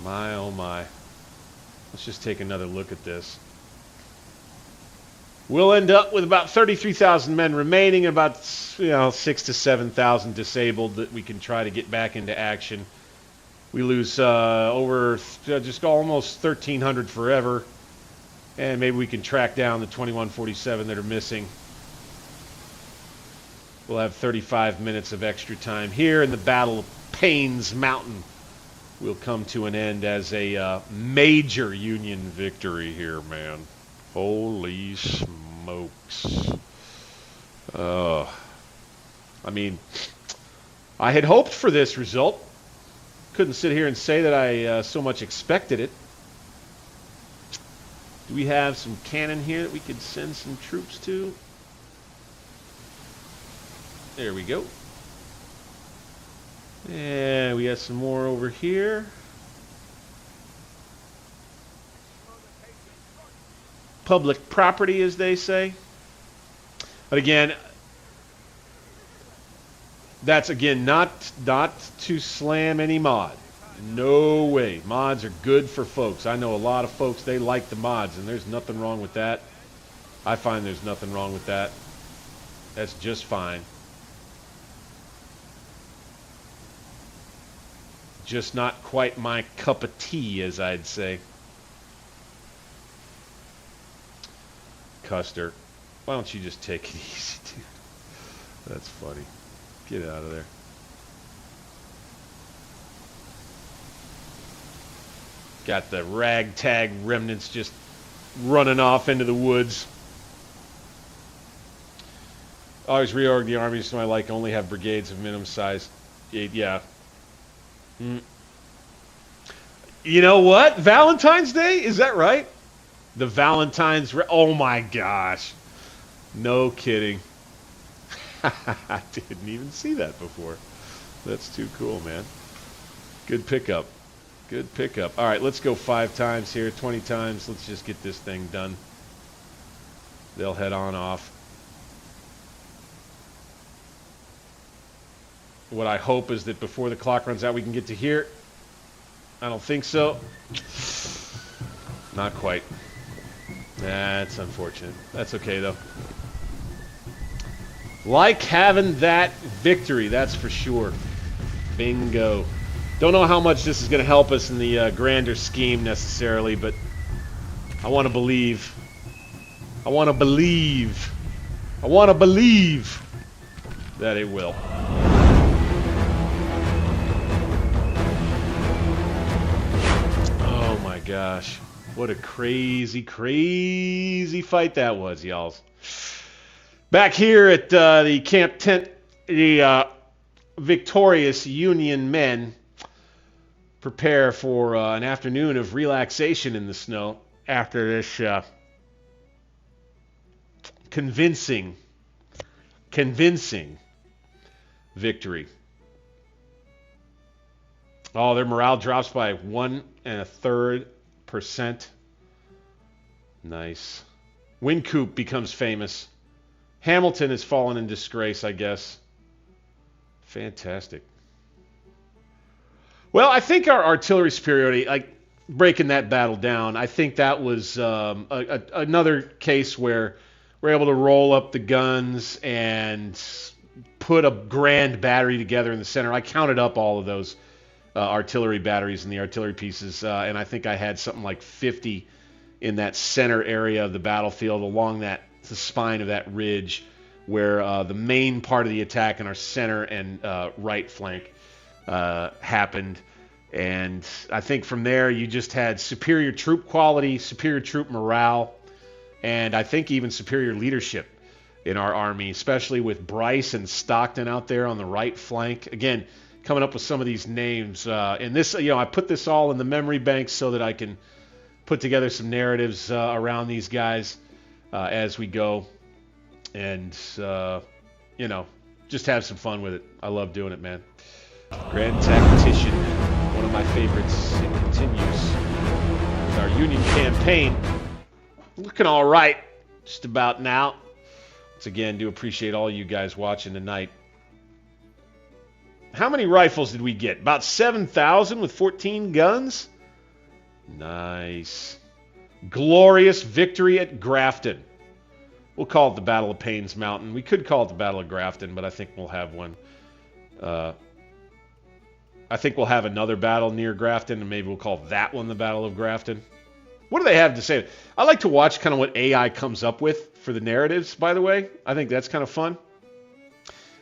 my oh my. Let's just take another look at this. We'll end up with about 33,000 men remaining, and about 6,000 to 7,000 disabled that we can try to get back into action. We lose over just almost 1,300 forever, and maybe we can track down the 2147 that are missing. We'll have 35 minutes of extra time here, and the Battle of Payne's Mountain will come to an end as a major Union victory here, man. Holy smokes. I mean, I had hoped for this result. Couldn't sit here and say that I so much expected it. Do we have some cannon here that we could send some troops to? There we go. And we got some more over here. Public property, as they say. But again, that's again not to slam any mod. No way. Mods are good for folks. I know a lot of folks, they like the mods, and there's nothing wrong with that. I find there's nothing wrong with that. That's just fine. Just not quite my cup of tea, as I'd say. Custer, why don't you just take it easy, dude? That's funny. Get out of there. Got the ragtag remnants just running off into the woods. Always reorg the army so I like only have brigades of minimum size. Yeah. You know what? Valentine's Day? Is that right? The Valentine's... Oh, my gosh. No kidding. I didn't even see that before. That's too cool, man. Good pickup. Good pickup. All right, let's go 5 times here, 20 times. Let's just get this thing done. They'll head on off. What I hope is that before the clock runs out, we can get to here. I don't think so. Not quite. That's unfortunate. That's okay, though. Like having that victory, that's for sure. Bingo. Don't know how much this is going to help us in the grander scheme necessarily, but I want to believe. I want to believe. I want to believe that it will. Oh my gosh. What a crazy, crazy fight that was, y'all. Back here at the camp tent, the victorious Union men prepare for an afternoon of relaxation in the snow after this convincing victory. Oh, their morale drops by 1 1/3%. Nice. Wynkoop becomes famous. Hamilton has fallen in disgrace, I guess. Fantastic. Well, I think our artillery superiority, like breaking that battle down, I think that was another case where we're able to roll up the guns and put a grand battery together in the center. I counted up all of those artillery batteries and the artillery pieces, and I think I had something like 50 in that center area of the battlefield along the spine of that ridge where the main part of the attack in our center and right flank happened. And I think from there you just had superior troop quality, superior troop morale, and I think even superior leadership in our army, especially with Bryce and Stockton out there on the right flank. Again, coming up with some of these names. And this, I put this all in the memory bank so that I can put together some narratives around these guys as we go. and you know, just have some fun with it. I love doing it, man. Grand Tactician, one of my favorites. It continues with our Union campaign. Looking all right, just about now. Once again, do appreciate all you guys watching tonight. How many rifles did we get? About 7,000 with 14 guns? Nice. Glorious victory at Grafton. We'll call it the Battle of Payne's Mountain. We could call it the Battle of Grafton, but I think we'll have one. I think we'll have another battle near Grafton, and maybe we'll call that one the Battle of Grafton. What do they have to say? I like to watch kind of what AI comes up with for the narratives, by the way. I think that's kind of fun.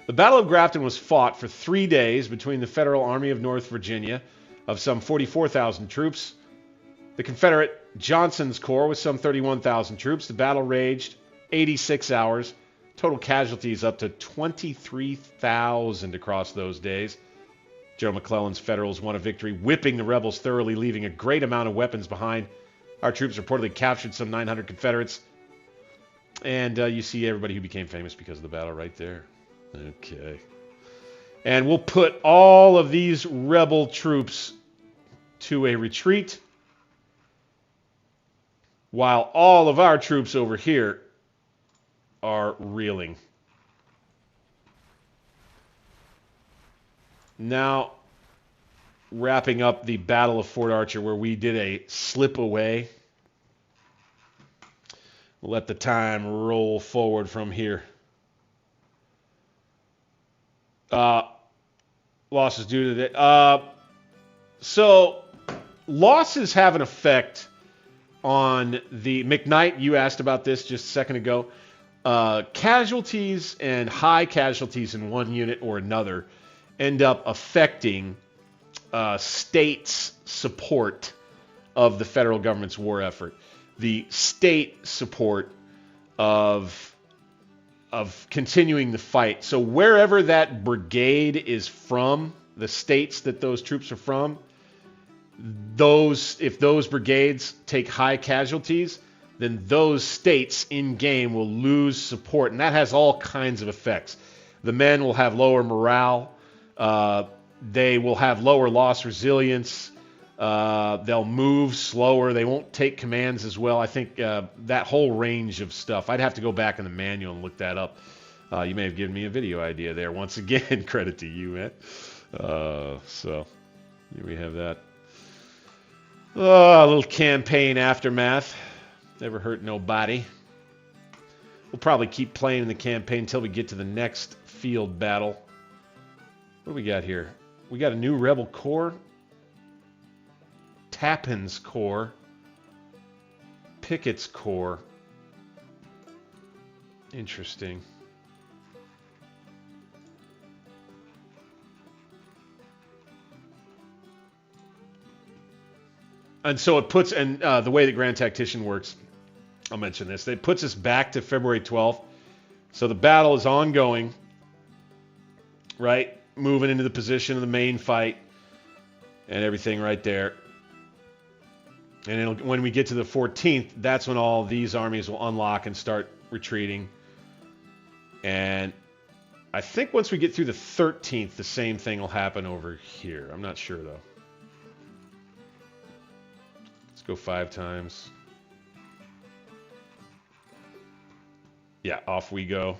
The Battle of Grafton was fought for 3 days between the Federal Army of North Virginia of some 44,000 troops, the Confederate Johnston's Corps with some 31,000 troops. The battle raged 86 hours. Total casualties up to 23,000 across those days. General McClellan's Federals won a victory, whipping the rebels thoroughly, leaving a great amount of weapons behind. Our troops reportedly captured some 900 Confederates. And you see everybody who became famous because of the battle right there. Okay. And we'll put all of these rebel troops to a retreat, while all of our troops over here are reeling. Now, wrapping up the Battle of Fort Archer, where we did a slip away. We'll let the time roll forward from here. Losses due to the... So, losses have an effect on the... McKnight, you asked about this just a second ago. Casualties and high casualties in one unit or another end up affecting states' support of the federal government's war effort. The state support of continuing the fight. So wherever that brigade is from, the states that those troops are from, if those brigades take high casualties, then those states in-game will lose support. And that has all kinds of effects. The men will have lower morale. They will have lower loss resilience. They'll move slower. They won't take commands as well. I think that whole range of stuff. I'd have to go back in the manual and look that up. You may have given me a video idea there. Once again, credit to you, man. So here we have that. A little campaign aftermath. Never hurt nobody. We'll probably keep playing in the campaign until we get to the next field battle. What do we got here? We got a new rebel corps. Tappan's Corps, Pickett's Corps. Interesting. And so it puts, and the way that Grand Tactician works, I'll mention this, it puts us back to February 12th. So the battle is ongoing, right? Moving into the position of the main fight and everything right there. And when we get to the 14th, that's when all these armies will unlock and start retreating. And I think once we get through the 13th, the same thing will happen over here. I'm not sure, though. Let's go 5 times. Yeah, off we go.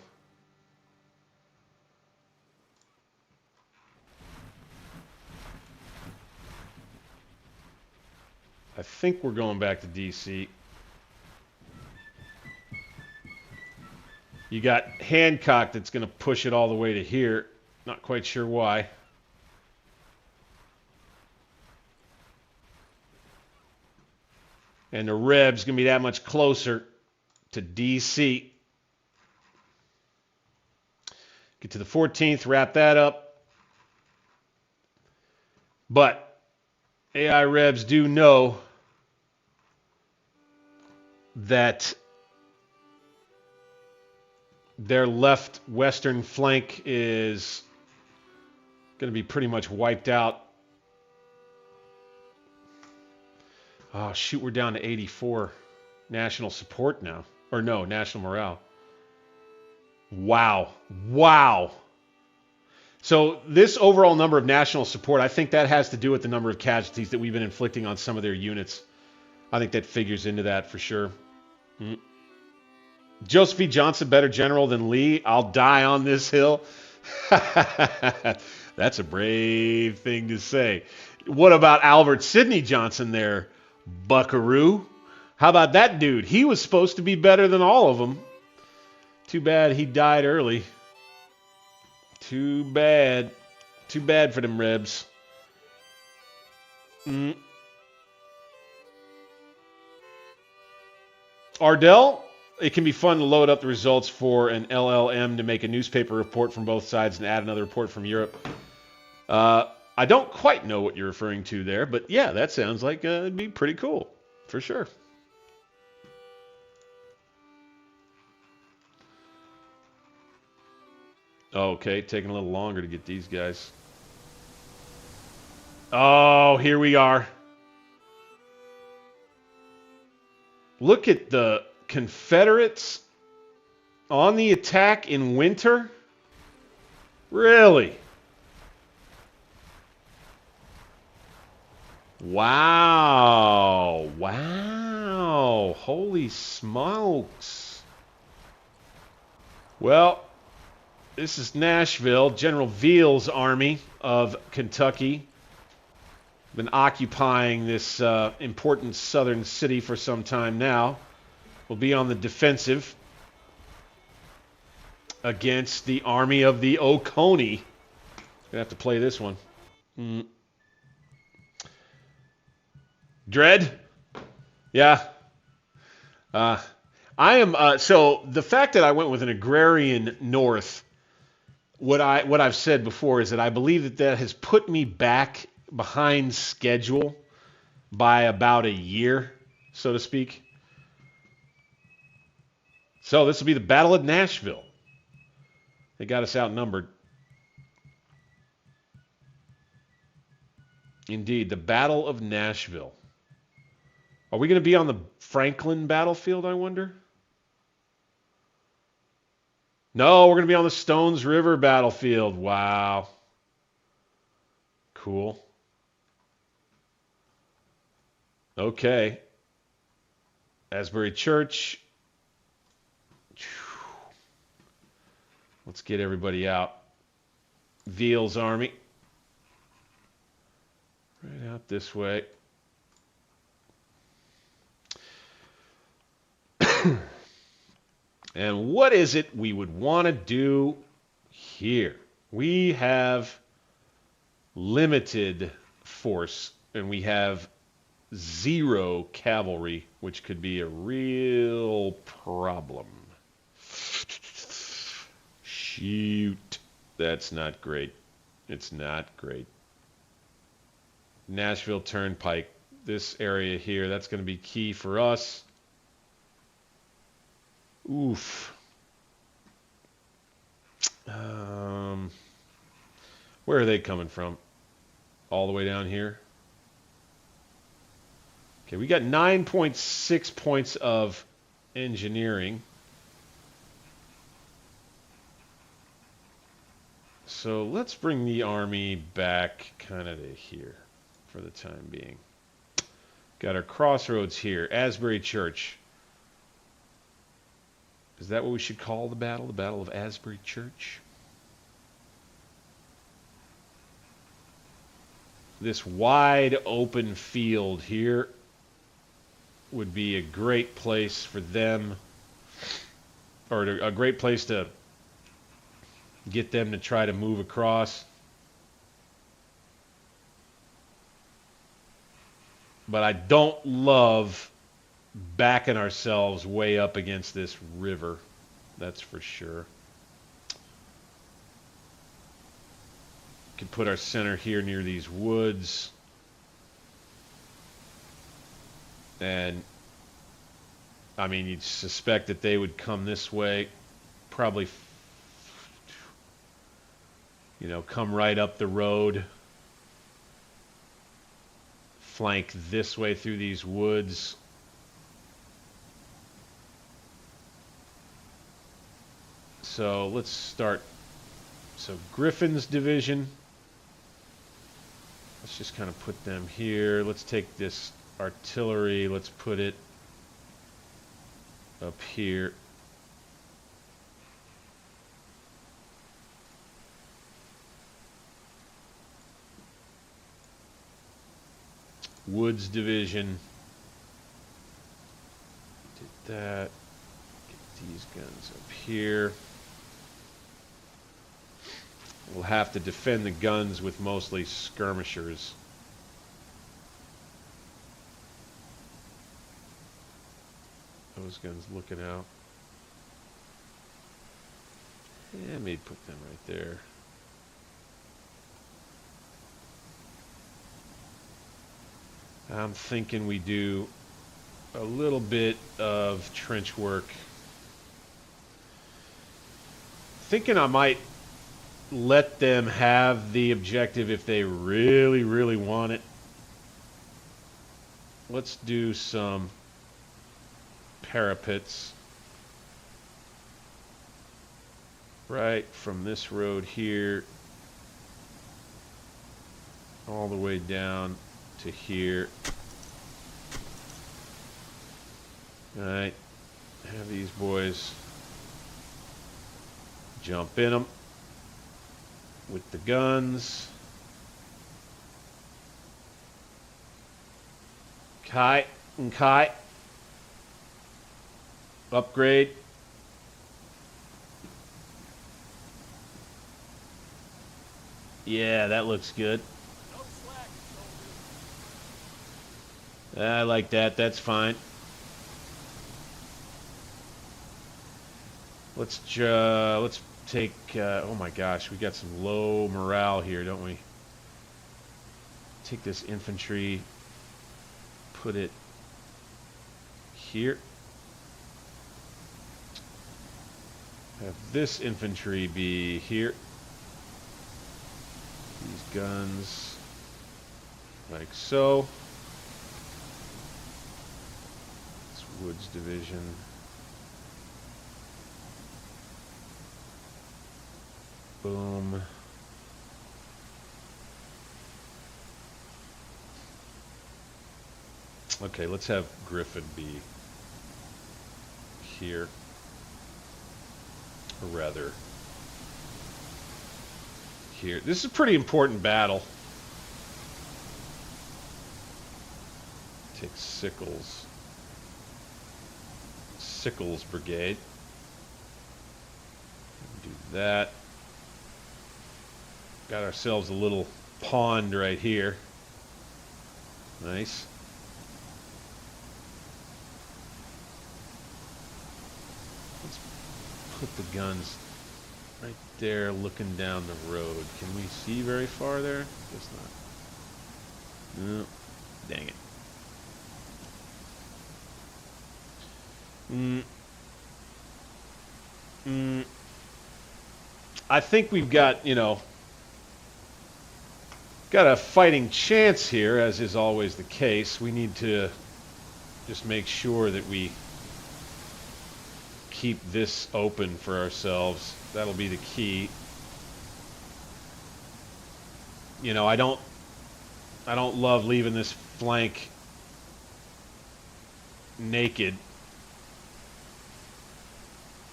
I think we're going back to DC. You got Hancock that's going to push it all the way to here. Not quite sure why. And the Reb's going to be that much closer to DC. Get to the 14th, wrap that up. But AI Rebs do know that their left western flank is going to be pretty much wiped out. Oh, shoot, we're down to 84 national support now. Or no, national morale. Wow. Wow. So this overall number of national support, I think that has to do with the number of casualties that we've been inflicting on some of their units. I think that figures into that for sure. Joseph E. Johnson, better general than Lee. I'll die on this hill. That's a brave thing to say. What about Albert Sidney Johnson there, buckaroo? How about that dude? He was supposed to be better than all of them. Too bad he died early. Too bad. Too bad for them Rebs. Ardell, it can be fun to load up the results for an LLM to make a newspaper report from both sides and add another report from Europe. I don't quite know what you're referring to there, but yeah, that sounds like it'd be pretty cool, for sure. Okay, taking a little longer to get these guys. Oh, here we are. Look at the Confederates on the attack in winter. Really? Wow. Wow. Holy smokes. Well, this is Nashville. General Veal's army of Kentucky. Been occupying this important southern city for some time now. Will be on the defensive against the army of the Oconee. Gonna have to play this one. Dread? Yeah. I am so the fact that I went with an agrarian north, what I've said before is that I believe that has put me back behind schedule by about a year, so to speak. So this will be the Battle of Nashville. They got us outnumbered. Indeed, the Battle of Nashville. Are we going to be on the Franklin battlefield, I wonder? No, we're going to be on the Stones River battlefield. Wow. Cool. Okay. Asbury Church. Let's get everybody out. Veal's army. Right out this way. And what is it we would want to do here? We have limited force, and we have 0 cavalry, which could be a real problem. Shoot. That's not great. It's not great. Nashville Turnpike. This area here, that's going to be key for us. Oof. Where are they coming from? All the way down here? Okay, we got 9.6 points of engineering. So let's bring the army back kind of to here for the time being. Got our crossroads here. Asbury Church. Is that what we should call the battle? The Battle of Asbury Church? This wide open field here would be a great place for them, or a great place to get them to try to move across. But I don't love backing ourselves way up against this river. That's for sure. Could put our center here near these woods. And I mean, you'd suspect that they would come this way. Probably, you know, come right up the road. Flank this way through these woods. So let's start. So Griffin's division. Let's just kind of put them here. Let's take this artillery. Let's put it up here. Woods division. Did that. Get these guns up here. We'll have to defend the guns with mostly skirmishers. Those guns looking out. Yeah, maybe put them right there. I'm thinking we do a little bit of trench work. Thinking I might let them have the objective if they really, really want it. Let's do some parapets right from this road here all the way down to here. All right, have these boys jump in them with the guns. Kite and kite. Upgrade. Yeah, that looks good. I like that. That's fine. Let's take. Oh my gosh, we got some low morale here, don't we? Take this infantry. Put it here. Have this infantry be here. These guns, like so. This Woods division. Boom. Okay, let's have Griffin be here. Or rather, here. This is a pretty important battle. Take Sickles. Sickles Brigade. Do that. Got ourselves a little pond right here. Nice. Let's put the guns right there looking down the road. Can we see very far there? Guess not. No. Dang it. I think we've got, got a fighting chance here, as is always the case. We need to just make sure that we keep this open for ourselves. That'll be the key. I don't love leaving this flank naked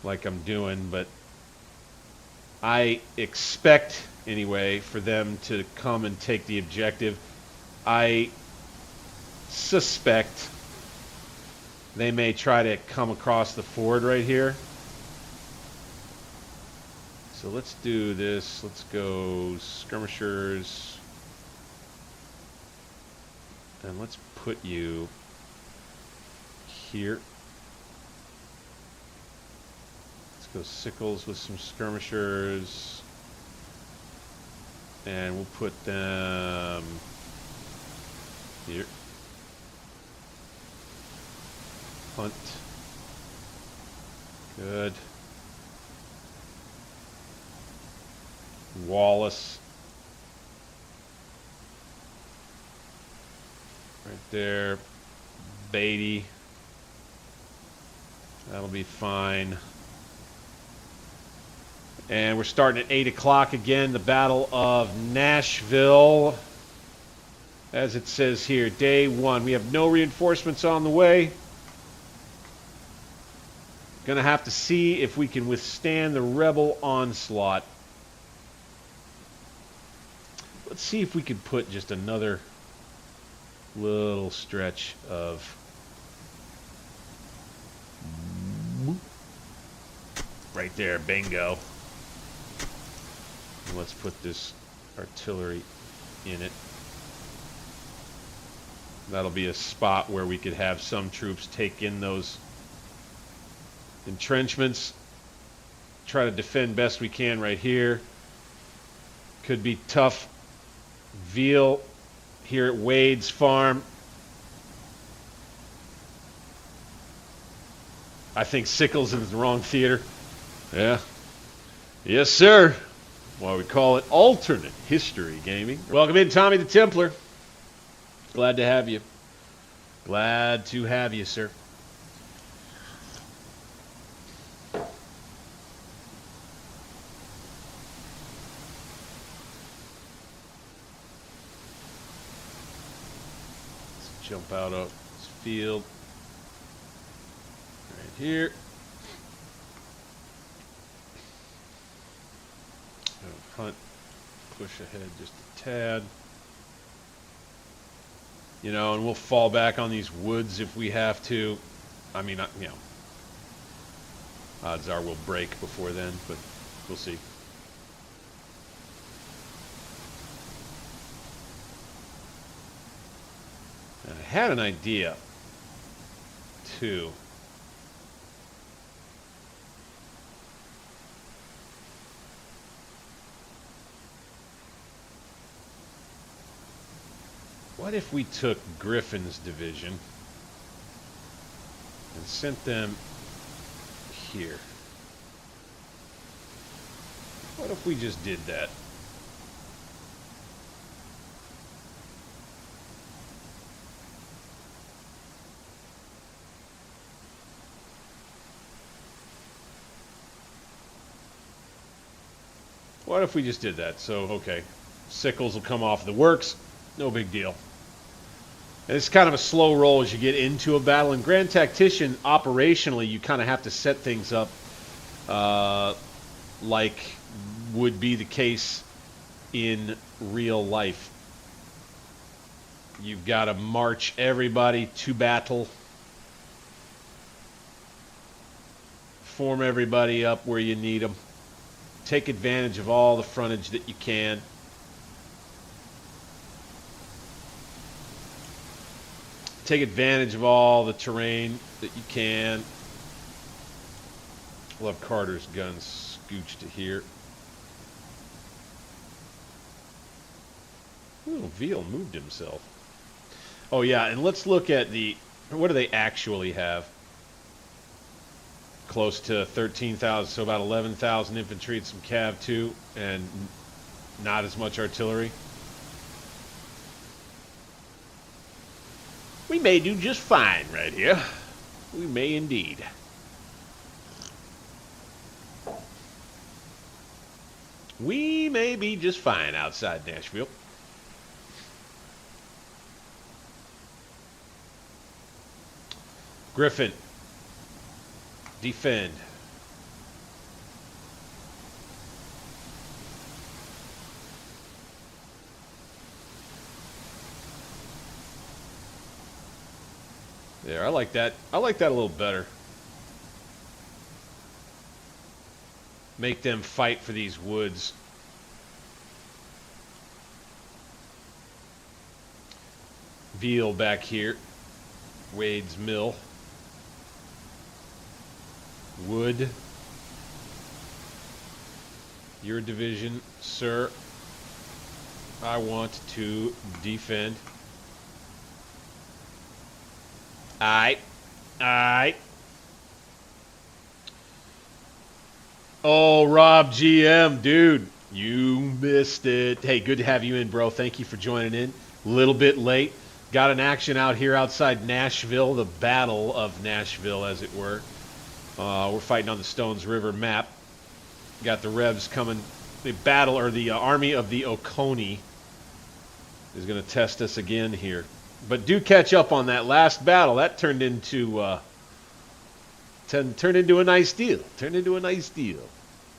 like I'm doing, but I expect anyway for them to come and take the objective. I suspect they may try to come across the ford right here. So let's do this. Let's go skirmishers. And let's put you here. Let's go Sickles with some skirmishers. And we'll put them here. Hunt. Good. Wallace. Right there. Beatty. That'll be fine. And we're starting at 8 o'clock again, the Battle of Nashville. As it says here, day 1. We have no reinforcements on the way. Gonna have to see if we can withstand the rebel onslaught. Let's see if we can put just another little stretch of right there, bingo. And let's put this artillery in it. That'll be a spot where we could have some troops take in those entrenchments. Try to defend best we can right here. Could be tough. Veal here at Wade's farm. I think Sickles is in the wrong theater. Yeah. Yes, sir. Why we call it alternate history gaming. Welcome in, Tommy the Templar. Glad to have you. Glad to have you, sir. Let's jump out of this field. Right here. Hunt, push ahead just a tad. You know, and we'll fall back on these woods if we have to. I mean, you know, odds are we'll break before then, but we'll see. And I had an idea, too. What if we took Griffin's division and sent them here? What if we just did that? What if we just did that? So, okay, Sickles will come off the works. No big deal. And it's kind of a slow roll as you get into a battle. In Grand Tactician, operationally, you kind of have to set things up like would be the case in real life. You've got to march everybody to battle. Form everybody up where you need them. Take advantage of all the frontage that you can. Take advantage of all the terrain that you can. We'll have Carter's guns scooch to here. Ooh, Veal moved himself. Oh yeah, and let's look at the, what do they actually have? Close to 13,000, so about 11,000 infantry and some cav too, and not as much artillery. We may do just fine right here. We may indeed. We may be just fine outside Nashville. Griffin. Defend. There, I like that. I like that a little better. Make them fight for these woods. Veal back here. Wade's Mill. Wood. Your division, sir. I want to defend. Aye. Aye. Oh, Rob GM, dude, you missed it. Hey, good to have you in, bro. Thank you for joining in. A little bit late. Got an action out here outside Nashville, the Battle of Nashville, as it were. We're fighting on the Stones River map. Got the Revs coming. The battle, or the army of the Oconee is going to test us again here. But do catch up on that last battle. That turned into a nice deal. Turned into a nice deal.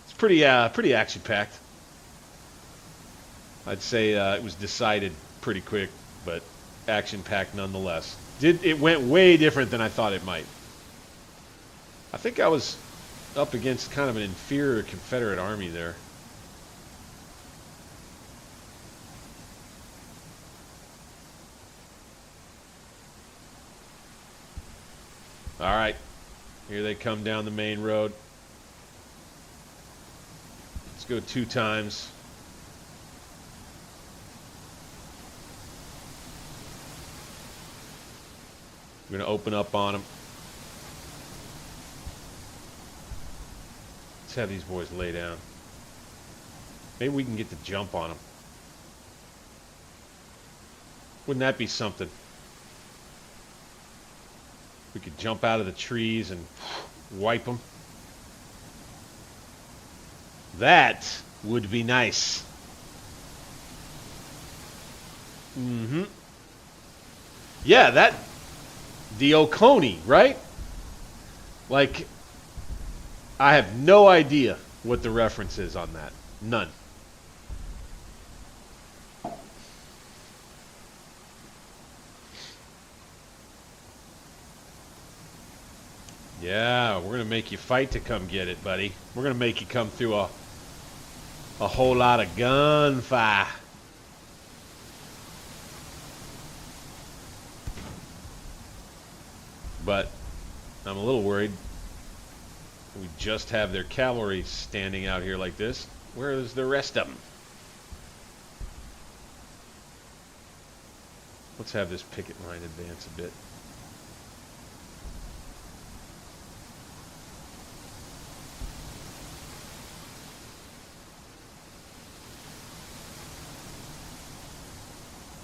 It's pretty action-packed. I'd say it was decided pretty quick, but action-packed nonetheless. It went way different than I thought it might. I think I was up against kind of an inferior Confederate army there. All right, here they come down the main road. Let's go 2 times. We're going to open up on them. Let's have these boys lay down. Maybe we can get the jump on them. Wouldn't that be something? We could jump out of the trees and wipe them. That would be nice. Yeah, the Oconee, right? Like, I have no idea what the reference is on that. None. Yeah, we're going to make you fight to come get it, buddy. We're going to make you come through a whole lot of gunfire. But I'm a little worried. We just have their cavalry standing out here like this. Where is the rest of them? Let's have this picket line advance a bit.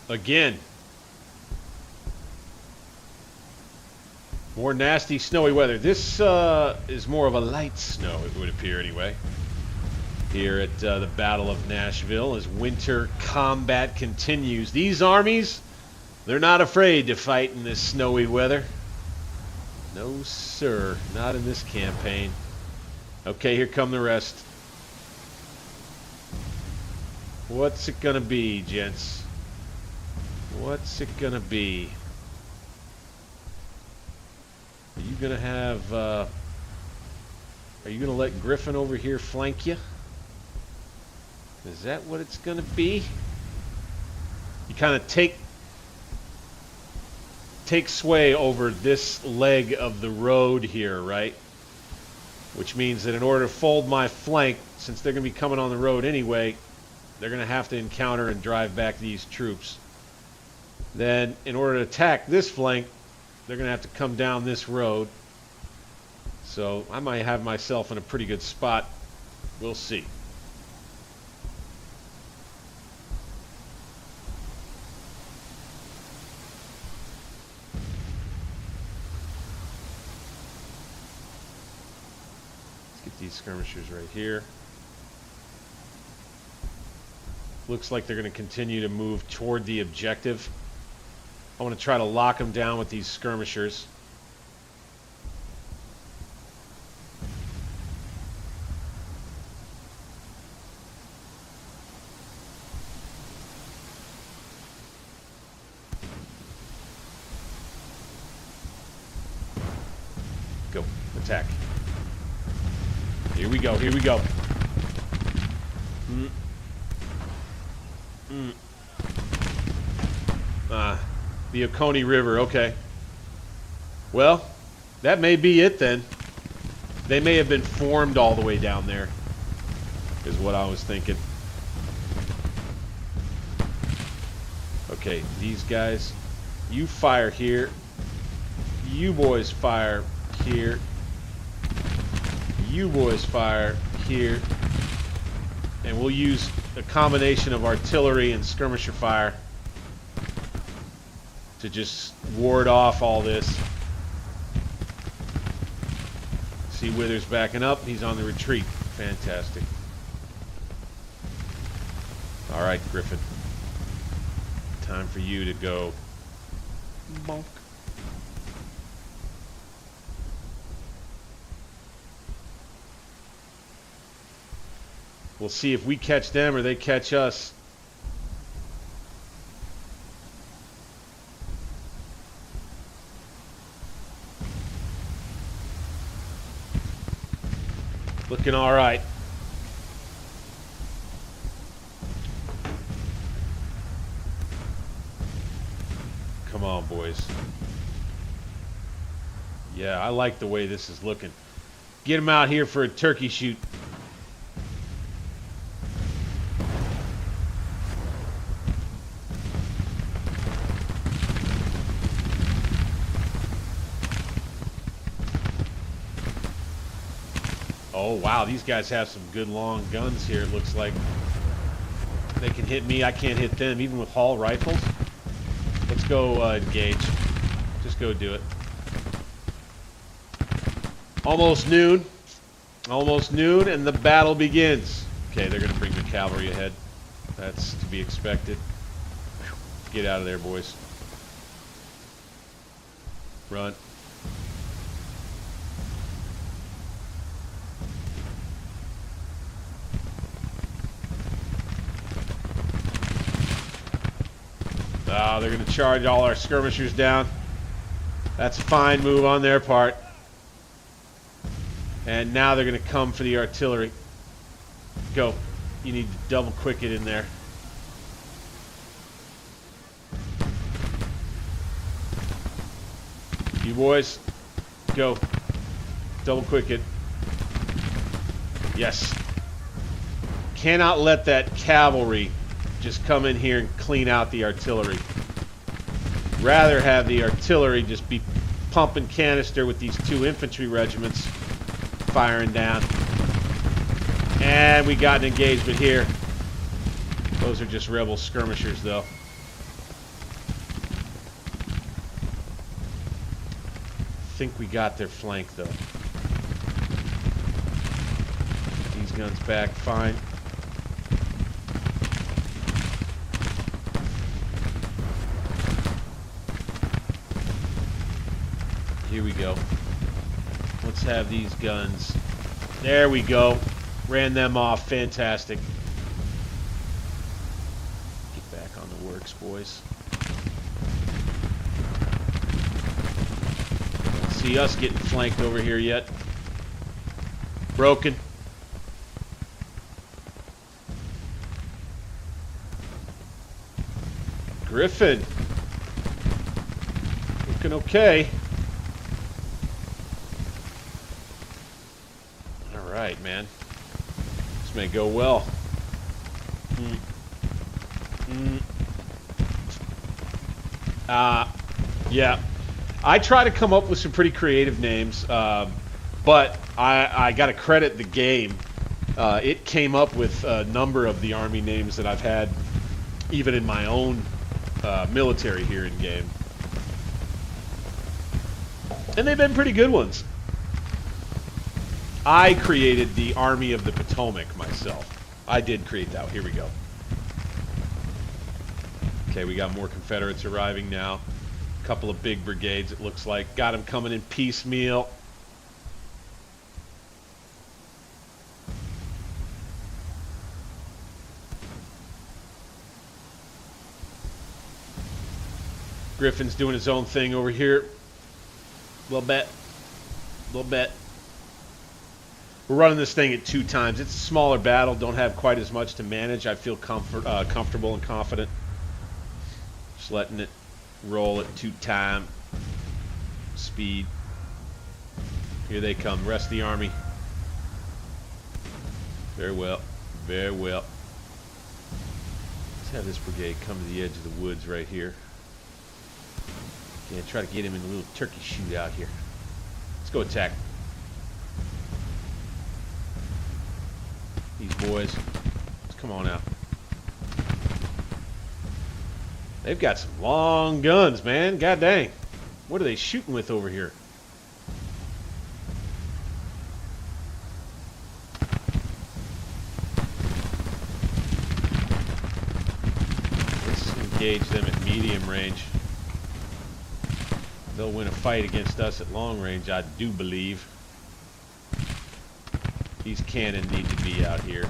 Again. More nasty, snowy weather. This is more of a light snow, it would appear anyway. Here at the Battle of Nashville as winter combat continues. These armies, they're not afraid to fight in this snowy weather. No, sir. Not in this campaign. Okay, here come the rest. What's it gonna be, gents? What's it gonna be? Are you gonna have, are you gonna let Griffin over here flank you? Is that what it's gonna be? You kind of take sway over this leg of the road here, right? Which means that in order to fold my flank, since they're gonna be coming on the road anyway, they're gonna have to encounter and drive back these troops. Then, in order to attack this flank, they're going to have to come down this road. So I might have myself in a pretty good spot. We'll see. Let's get these skirmishers right here. Looks like they're going to continue to move toward the objective. I want to try to lock them down with these skirmishers. Go. Attack. Here we go. Here we go. The Oconee River, okay. Well, that may be it then. They may have been formed all the way down there, is what I was thinking. Okay, these guys, you fire here. You boys fire here. You boys fire here. And we'll use a combination of artillery and skirmisher fire to just ward off all this. See Withers backing up. He's on the retreat. Fantastic. All right, Griffin. Time for you to go. Bonk. We'll see if we catch them or they catch us. Looking all right. Come on, boys. Yeah, I like the way this is looking. Get them out here for a turkey shoot. Oh, wow, these guys have some good long guns here, it looks like. They can hit me, I can't hit them, even with Hall rifles. Let's go engage. Just go do it. Almost noon. Almost noon, and the battle begins. Okay, they're going to bring the cavalry ahead. That's to be expected. Get out of there, boys. Run. They're going to charge all our skirmishers down. That's a fine move on their part. And now they're going to come for the artillery. Go. You need to double quick it in there. You boys, go. Double quick it. Yes. Cannot let that cavalry just come in here and clean out the artillery. Rather have the artillery just be pumping canister with these two infantry regiments firing down. And we got an engagement here. Those are just rebel skirmishers, though. I think we got their flank, though. These guns back fine. Here we go. Let's have these guns. There we go. Ran them off. Fantastic. Get back on the works, boys. Don't see us getting flanked over here yet. Broken. Griffin. Looking okay. Right, man. This may go well. Yeah. I try to come up with some pretty creative names, but I got to credit the game. It came up with a number of the Army names that I've had, even in my own military here in game. And they've been pretty good ones. I created the Army of the Potomac myself. I did create that. Here we go. Okay, we got more Confederates arriving now. A couple of big brigades, it looks like. Got them coming in piecemeal. Griffin's doing his own thing over here. Little bit. Little bit. We're running this thing at 2 times. It's a smaller battle. Don't have quite as much to manage. I feel comfortable and confident. Just letting it roll at 2 times speed. Here they come. Rest of the army. Very well. Very well. Let's have this brigade come to the edge of the woods right here. Yeah, try to get him in a little turkey shoot out here. Let's go attack. These boys. Let's come on out. They've got some long guns, man. God dang. What are they shooting with over here? engage them at medium range. They'll win a fight against us at long range, I do believe. These cannon need to be out here.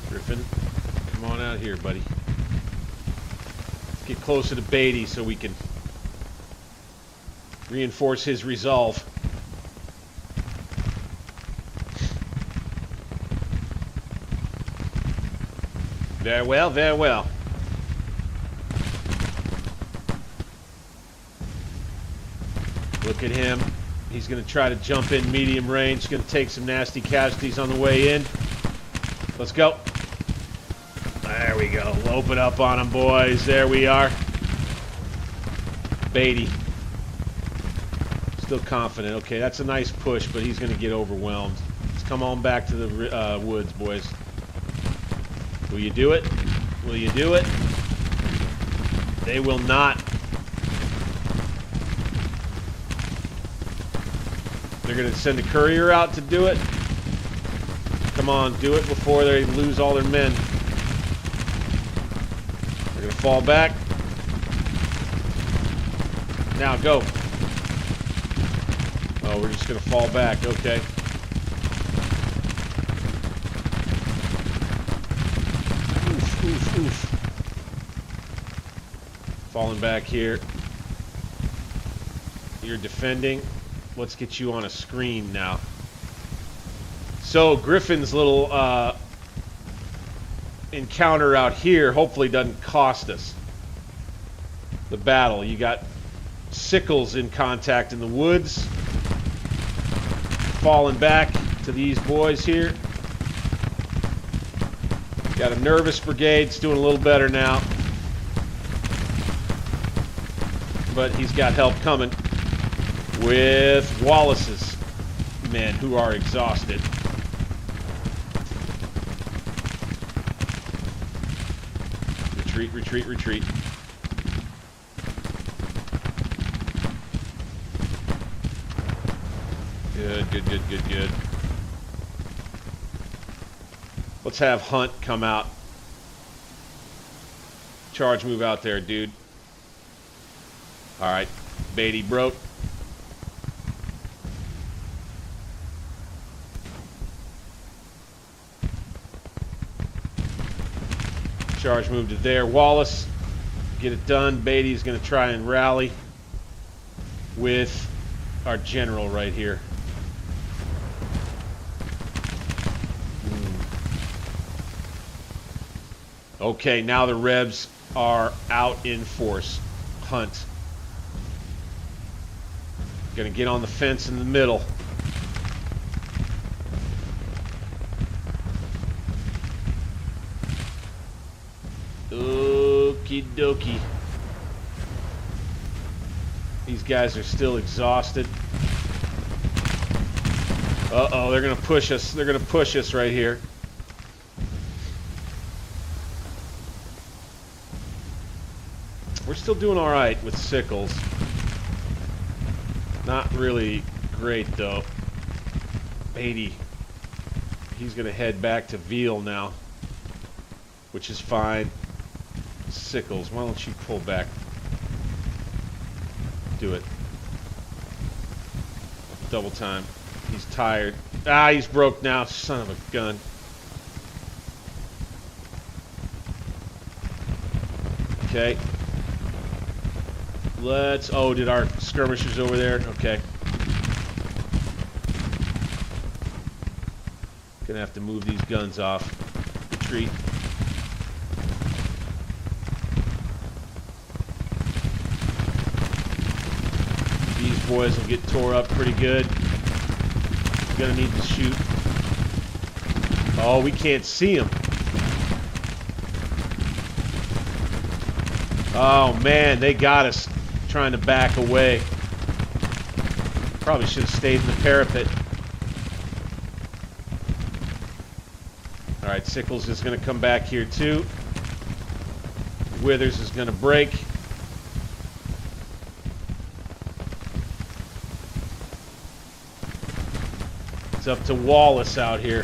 Griffin, come on out here, buddy. Let's get closer to Beatty so we can reinforce his resolve. Very well, very well. Look at him. He's going to try to jump in medium range. He's going to take some nasty casualties on the way in. Let's go. There we go. We'll open up on him, boys. There we are. Beatty. Still confident. Okay, that's a nice push, but he's going to get overwhelmed. Let's come on back to the woods, boys. Will you do it? Will you do it? They will not. They're going to send a courier out to do it. Come on, do it before they lose all their men. They're going to fall back. Now, go. Oh, we're just going to fall back. Okay. Oof, oof. Falling back here. You're defending. Let's get you on a screen now. So Griffin's little encounter out here hopefully doesn't cost us the battle. You got Sickles in contact in the woods. Falling back to these boys here. Got a nervous brigade. It's doing a little better now. But he's got help coming with Wallace's men, who are exhausted. Retreat, retreat, retreat. Good, good, good, good, good. Let's have Hunt come out. Charge move out there, dude. All right, Beatty broke. Charge move to there. Wallace, get it done. Beatty's going to try and rally with our general right here. Okay, now the Rebs are out in force. Hunt. Gonna get on the fence in the middle. Okie dokie. These guys are still exhausted. Uh-oh, they're gonna push us. They're gonna push us right here. We're still doing all right with Sickles. Not really great, though. Beatty. He's going to head back to Veal now, which is fine. Sickles, why don't you pull back? Do it. Double time. He's tired. Ah, he's broke now. Son of a gun. Okay. Let's... Oh, did our skirmishers over there? Okay. Gonna have to move these guns off. Retreat. These boys will get tore up pretty good. Gonna need to shoot. Oh, we can't see them. Oh, man, they got us. Trying to back away. Probably should have stayed in the parapet. Alright, Sickles is going to come back here too. Withers is going to break. It's up to Wallace out here.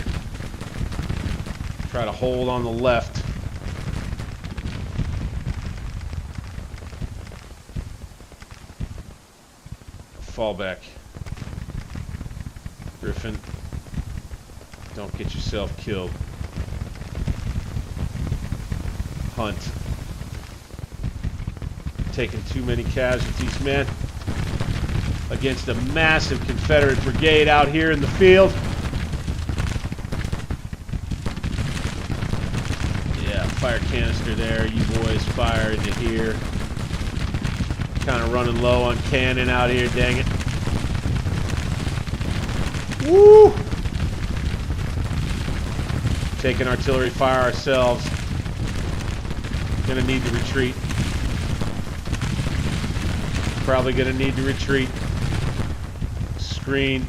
Try to hold on the left. Fall back. Griffin, don't get yourself killed. Hunt. Taking too many casualties, man. Against a massive Confederate brigade out here in the field. Yeah, fire canister there. You boys fire into here. Kind of running low on cannon out here, dang it. Woo! Taking artillery fire ourselves. Gonna need to retreat. Probably gonna need to retreat. Screen.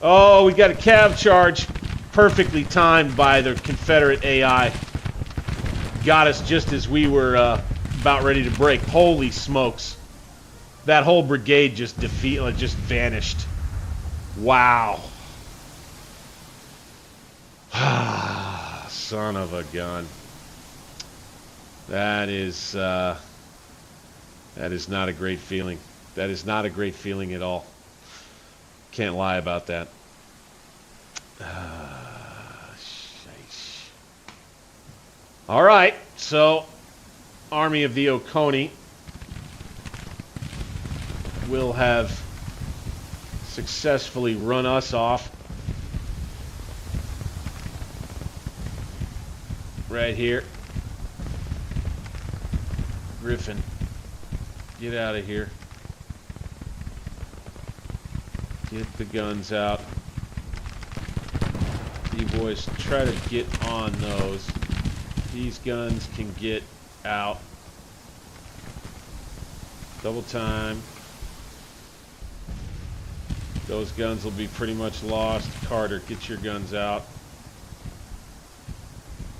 Oh, we got a cav charge. Perfectly timed by the Confederate AI. Got us just as we were about ready to break. Holy smokes. That whole brigade just vanished. Wow. Son of a gun. That is not a great feeling. That is not a great feeling at all. Can't lie about that. All right, so Army of the Oconee will have successfully run us off. Right here. Griffin, get out of here. Get the guns out. You boys try to get on those. These guns can get out. Double time. Those guns will be pretty much lost. Carter, get your guns out.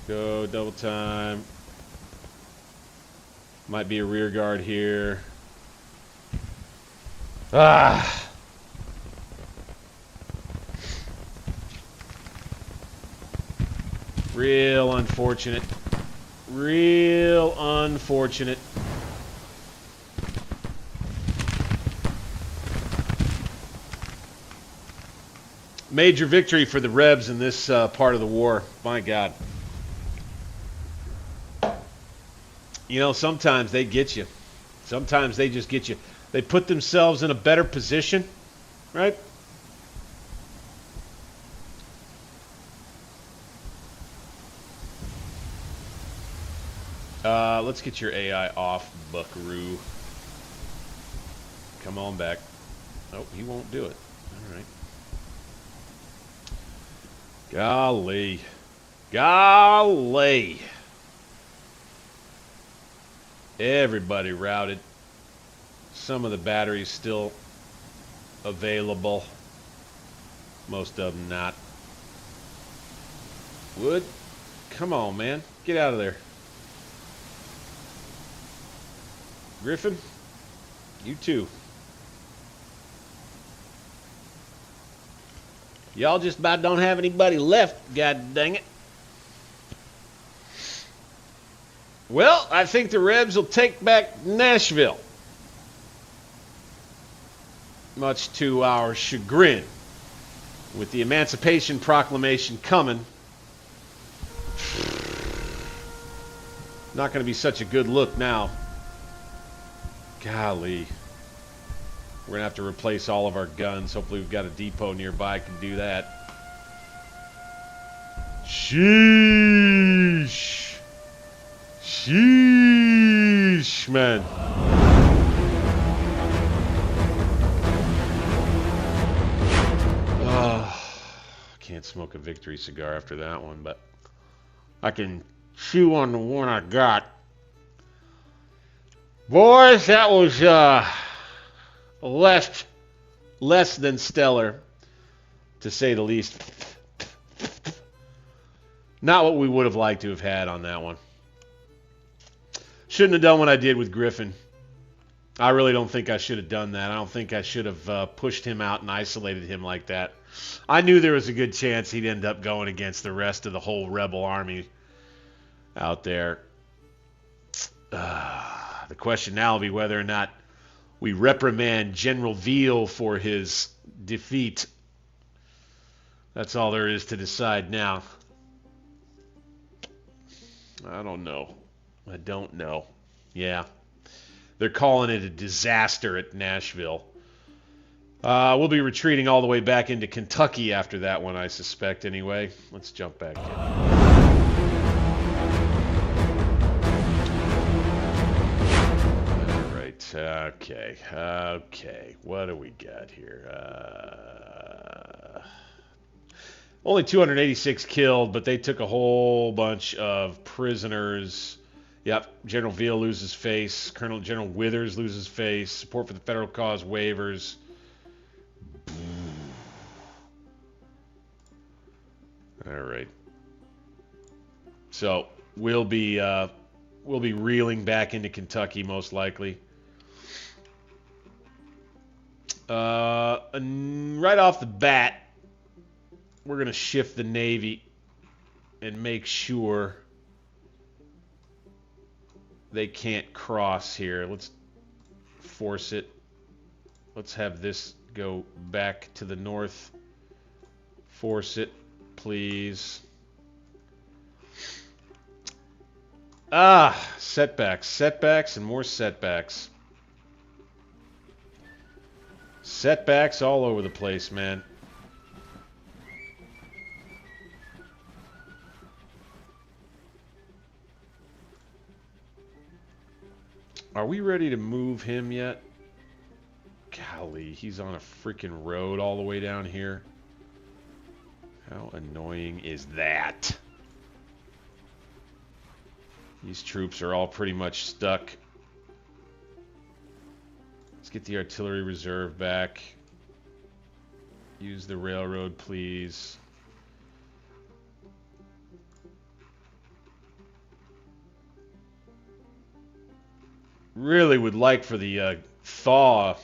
Go, double time. Might be a rear guard here. Ah! Real unfortunate. Real unfortunate. Major victory for the Rebs in this part of the war. My God. You know, sometimes they get you. Sometimes they just get you. They put themselves in a better position, right? Let's get your AI off, Buckaroo. Come on back. Oh, he won't do it. All right. Golly. Golly. Everybody routed. Some of the batteries still available. Most of them not. Wood, come on, man. Get out of there. Griffin, you too. Y'all just about don't have anybody left, god dang it. Well, I think the Rebs will take back Nashville. Much to our chagrin. With the Emancipation Proclamation coming, not going to be such a good look now. Golly. We're going to have to replace all of our guns. Hopefully we've got a depot nearby that can do that. Sheesh. Sheesh, man. Can't smoke a victory cigar after that one, but I can chew on the one I got. Boys, that was less than stellar, to say the least. Not what we would have liked to have had on that one. Shouldn't have done what I did with Griffin. I really don't think I should have done that. I don't think I should have pushed him out and isolated him like that. I knew there was a good chance he'd end up going against the rest of the whole rebel army out there. The question now will be whether or not we reprimand General Veal for his defeat. That's all there is to decide now. I don't know. I don't know. Yeah. They're calling it a disaster at Nashville. We'll be retreating all the way back into Kentucky after that one, I suspect, anyway. Let's jump back in. All right. Okay. What do we got here? Only 286 killed, but they took a whole bunch of prisoners. Yep, General Veal loses face. General Withers loses face. Support for the federal cause wavers. All right. So we'll be reeling back into Kentucky most likely. And right off the bat, we're going to shift the Navy and make sure they can't cross here. Let's force it. Let's have this go back to the north. Force it, please. Setbacks. Setbacks and more setbacks. Setbacks all over the place, man. Are we ready to move him yet? Golly, he's on a freaking road all the way down here. How annoying is that? These troops are all pretty much stuck. Let's get the artillery reserve back. Use the railroad, please. Really would like for the thaw.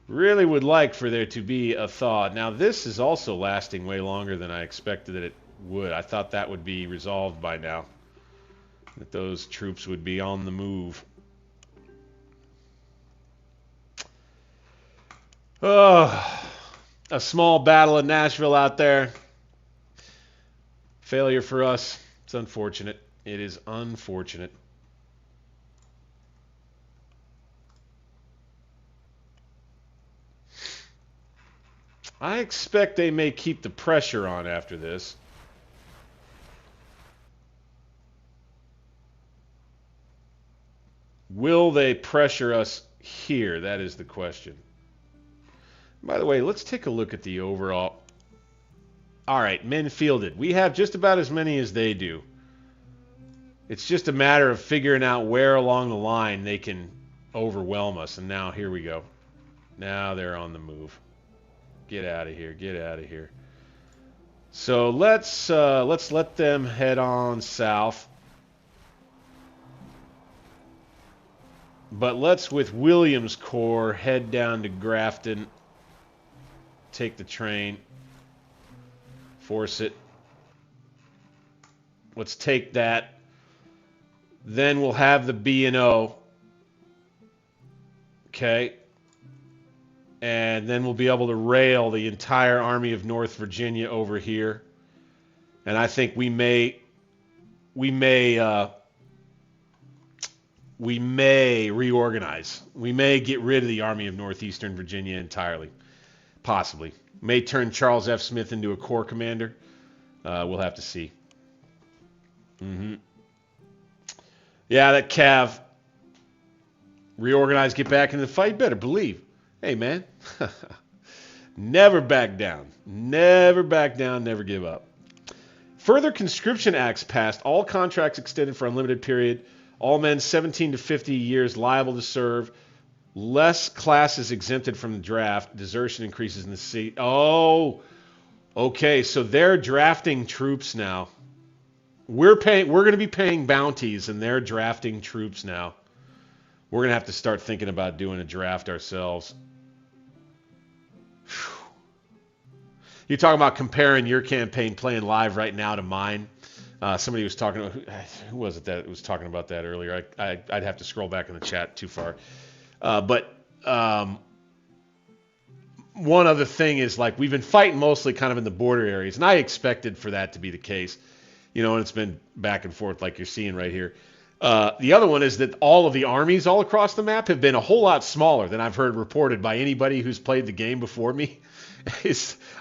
Really would like for there to be a thaw. Now this is also lasting way longer than I expected that it would. I thought that would be resolved by now. That those troops would be on the move. Oh, a small battle in Nashville out there. Failure for us. It's unfortunate. It is unfortunate. I expect they may keep the pressure on after this. Will they pressure us here? That is the question. By the way, let's take a look at the overall. All right, men fielded. We have just about as many as they do. It's just a matter of figuring out where along the line they can overwhelm us. And now here we go. Now they're on the move. Get out of here. Get out of here. So let's let them head on south. But let's, with Williams' Corps, head down to Grafton. Take the train. Force it. Let's take that. Then we'll have the B&O. Okay. And then we'll be able to rail the entire Army of North Virginia over here. And I think we may reorganize. We may get rid of the Army of Northeastern Virginia entirely. Possibly. May turn Charles F. Smith into a corps commander. We'll have to see. Yeah, that Cav. Reorganize, get back into the fight. Better believe. Hey, man. Never back down. Never back down. Never give up. Further conscription acts passed. All contracts extended for unlimited period. All men 17 to 50 years liable to serve. Less classes exempted from the draft. Desertion increases in the seat. Oh, okay. So they're drafting troops now. We're going to be paying bounties, and they're drafting troops now. We're going to have to start thinking about doing a draft ourselves. Whew. You're talking about comparing your campaign playing live right now to mine. Somebody was talking about, who was it that was talking about that earlier? I'd have to scroll back in the chat too far. But one other thing is, like, we've been fighting mostly kind of in the border areas, and I expected for that to be the case. You know, and it's been back and forth like you're seeing right here. The other one is that all of the armies all across the map have been a whole lot smaller than I've heard reported by anybody who's played the game before me.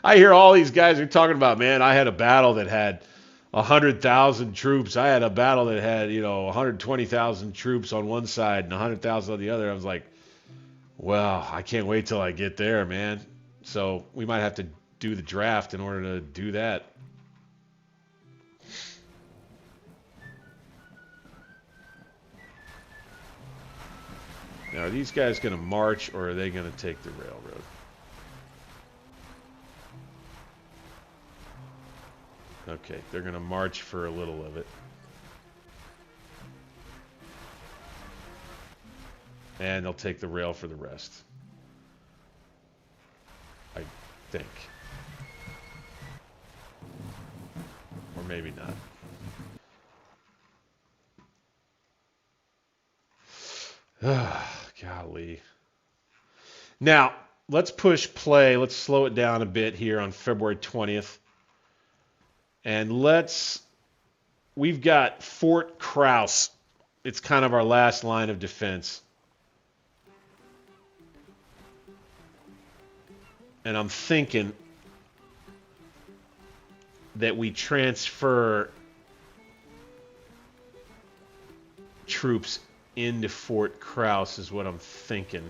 I hear all these guys are talking about, man, I had a battle that had 100,000 troops. I had a battle that had, 120,000 troops on one side and 100,000 on the other. I was like, well, I can't wait till I get there, man. So we might have to do the draft in order to do that. Now, are these guys going to march, or are they going to take the railroad? Okay, they're going to march for a little of it. And they'll take the rail for the rest. I think. Or maybe not. Golly. Now, let's push play. Let's slow it down a bit here on February 20th. And we've got Fort Krause. It's kind of our last line of defense. And I'm thinking that we transfer troops into Fort Krause is what I'm thinking.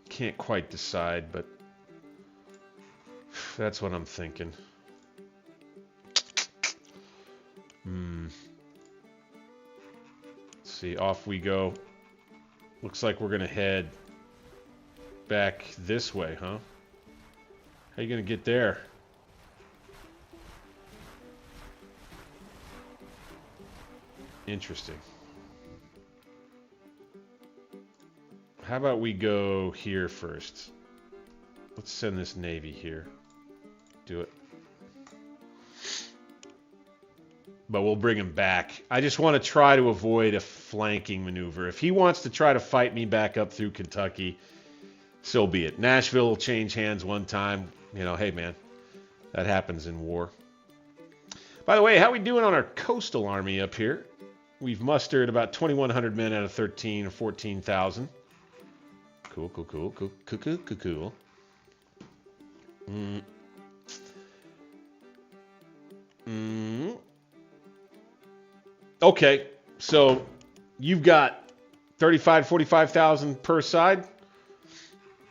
Can't quite decide, but that's what I'm thinking. Let's see, off we go. Looks like we're gonna head back this way, huh? How you gonna get there? Interesting. How about we go here first? Let's send this Navy here. Do it. But we'll bring him back. I just want to try to avoid a flanking maneuver. If he wants to try to fight me back up through Kentucky, so be it. Nashville will change hands one time. You know, hey, man, that happens in war. By the way, how we doing on our coastal army up here? We've mustered about 2,100 men out of 13 or 14,000. Cool. Okay, so you've got 35, 45,000 per side.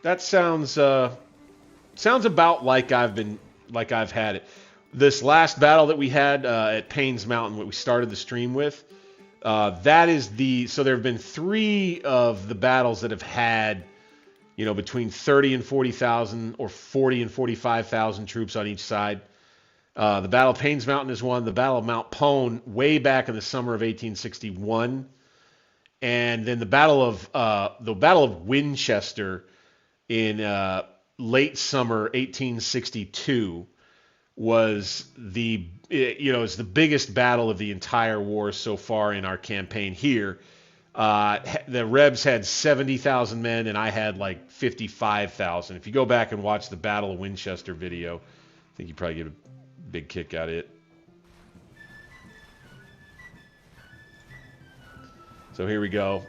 That sounds about like I've had it. This last battle that we had at Payne's Mountain, what we started the stream with, that is so there have been 3 of the battles that have had, between 30 and 40,000 or 40 and 45,000 troops on each side. The Battle of Payne's Mountain is one. The Battle of Mount Pone, way back in the summer of 1861, and then the Battle of Winchester in late summer 1862 was it's the biggest battle of the entire war so far in our campaign here. The Rebs had 70,000 men, and I had like 55,000. If you go back and watch the Battle of Winchester video, I think you probably get a big kick out of it. So here we go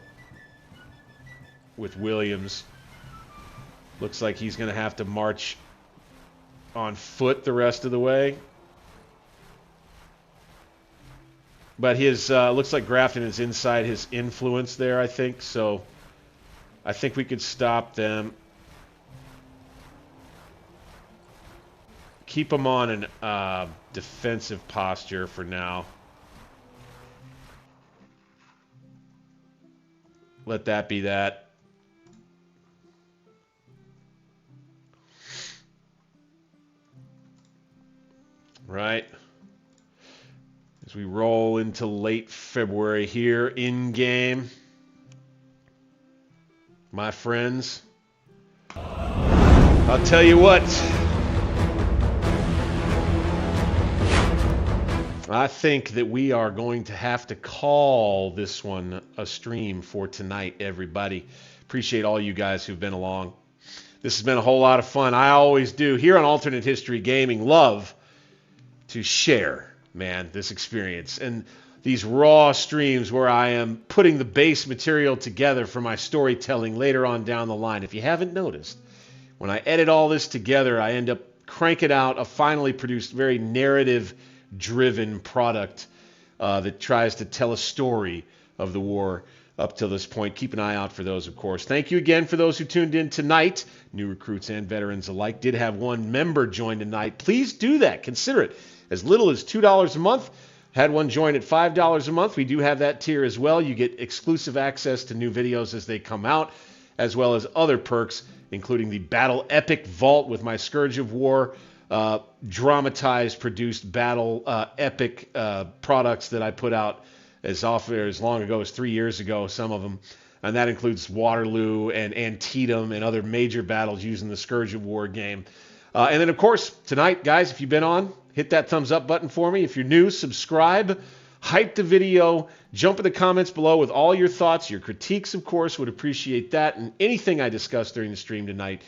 with Williams. Looks like he's going to have to march on foot the rest of the way. But his looks like Grafton is inside his influence there, I think. So I think we could stop them. Keep them on an defensive posture for now. Let that be that. Right. as we roll into late February here in game. My friends, I'll tell you what, I think that we are going to have to call this one a stream for tonight, everybody. Appreciate all you guys who've been along. This has been a whole lot of fun. I always do, here on Alternate History Gaming, love to share, man, this experience. And these raw streams where I am putting the base material together for my storytelling later on down the line. If you haven't noticed, when I edit all this together, I end up cranking out a finally produced, very narrative-driven product that tries to tell a story of the war up till this point. Keep an eye out for those, of course. Thank you again for those who tuned in tonight. New recruits and veterans alike. Did have one member join tonight. Please do that. Consider it. As little as $2 a month. Had one join at $5 a month. We do have that tier as well. You get exclusive access to new videos as they come out, as well as other perks, including the Battle Epic Vault with my Scourge of War, dramatized, produced Battle Epic products that I put out as long ago as 3 years ago, some of them. And that includes Waterloo and Antietam and other major battles using the Scourge of War game. And then, of course, tonight, guys, if you've been on, hit that thumbs up button for me. If you're new, subscribe, hype the video, jump in the comments below with all your thoughts, your critiques, of course, would appreciate that, and anything I discussed during the stream tonight.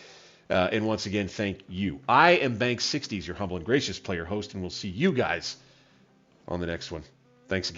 And once again, thank you. I am Banks60s, your humble and gracious player host, and we'll see you guys on the next one. Thanks again.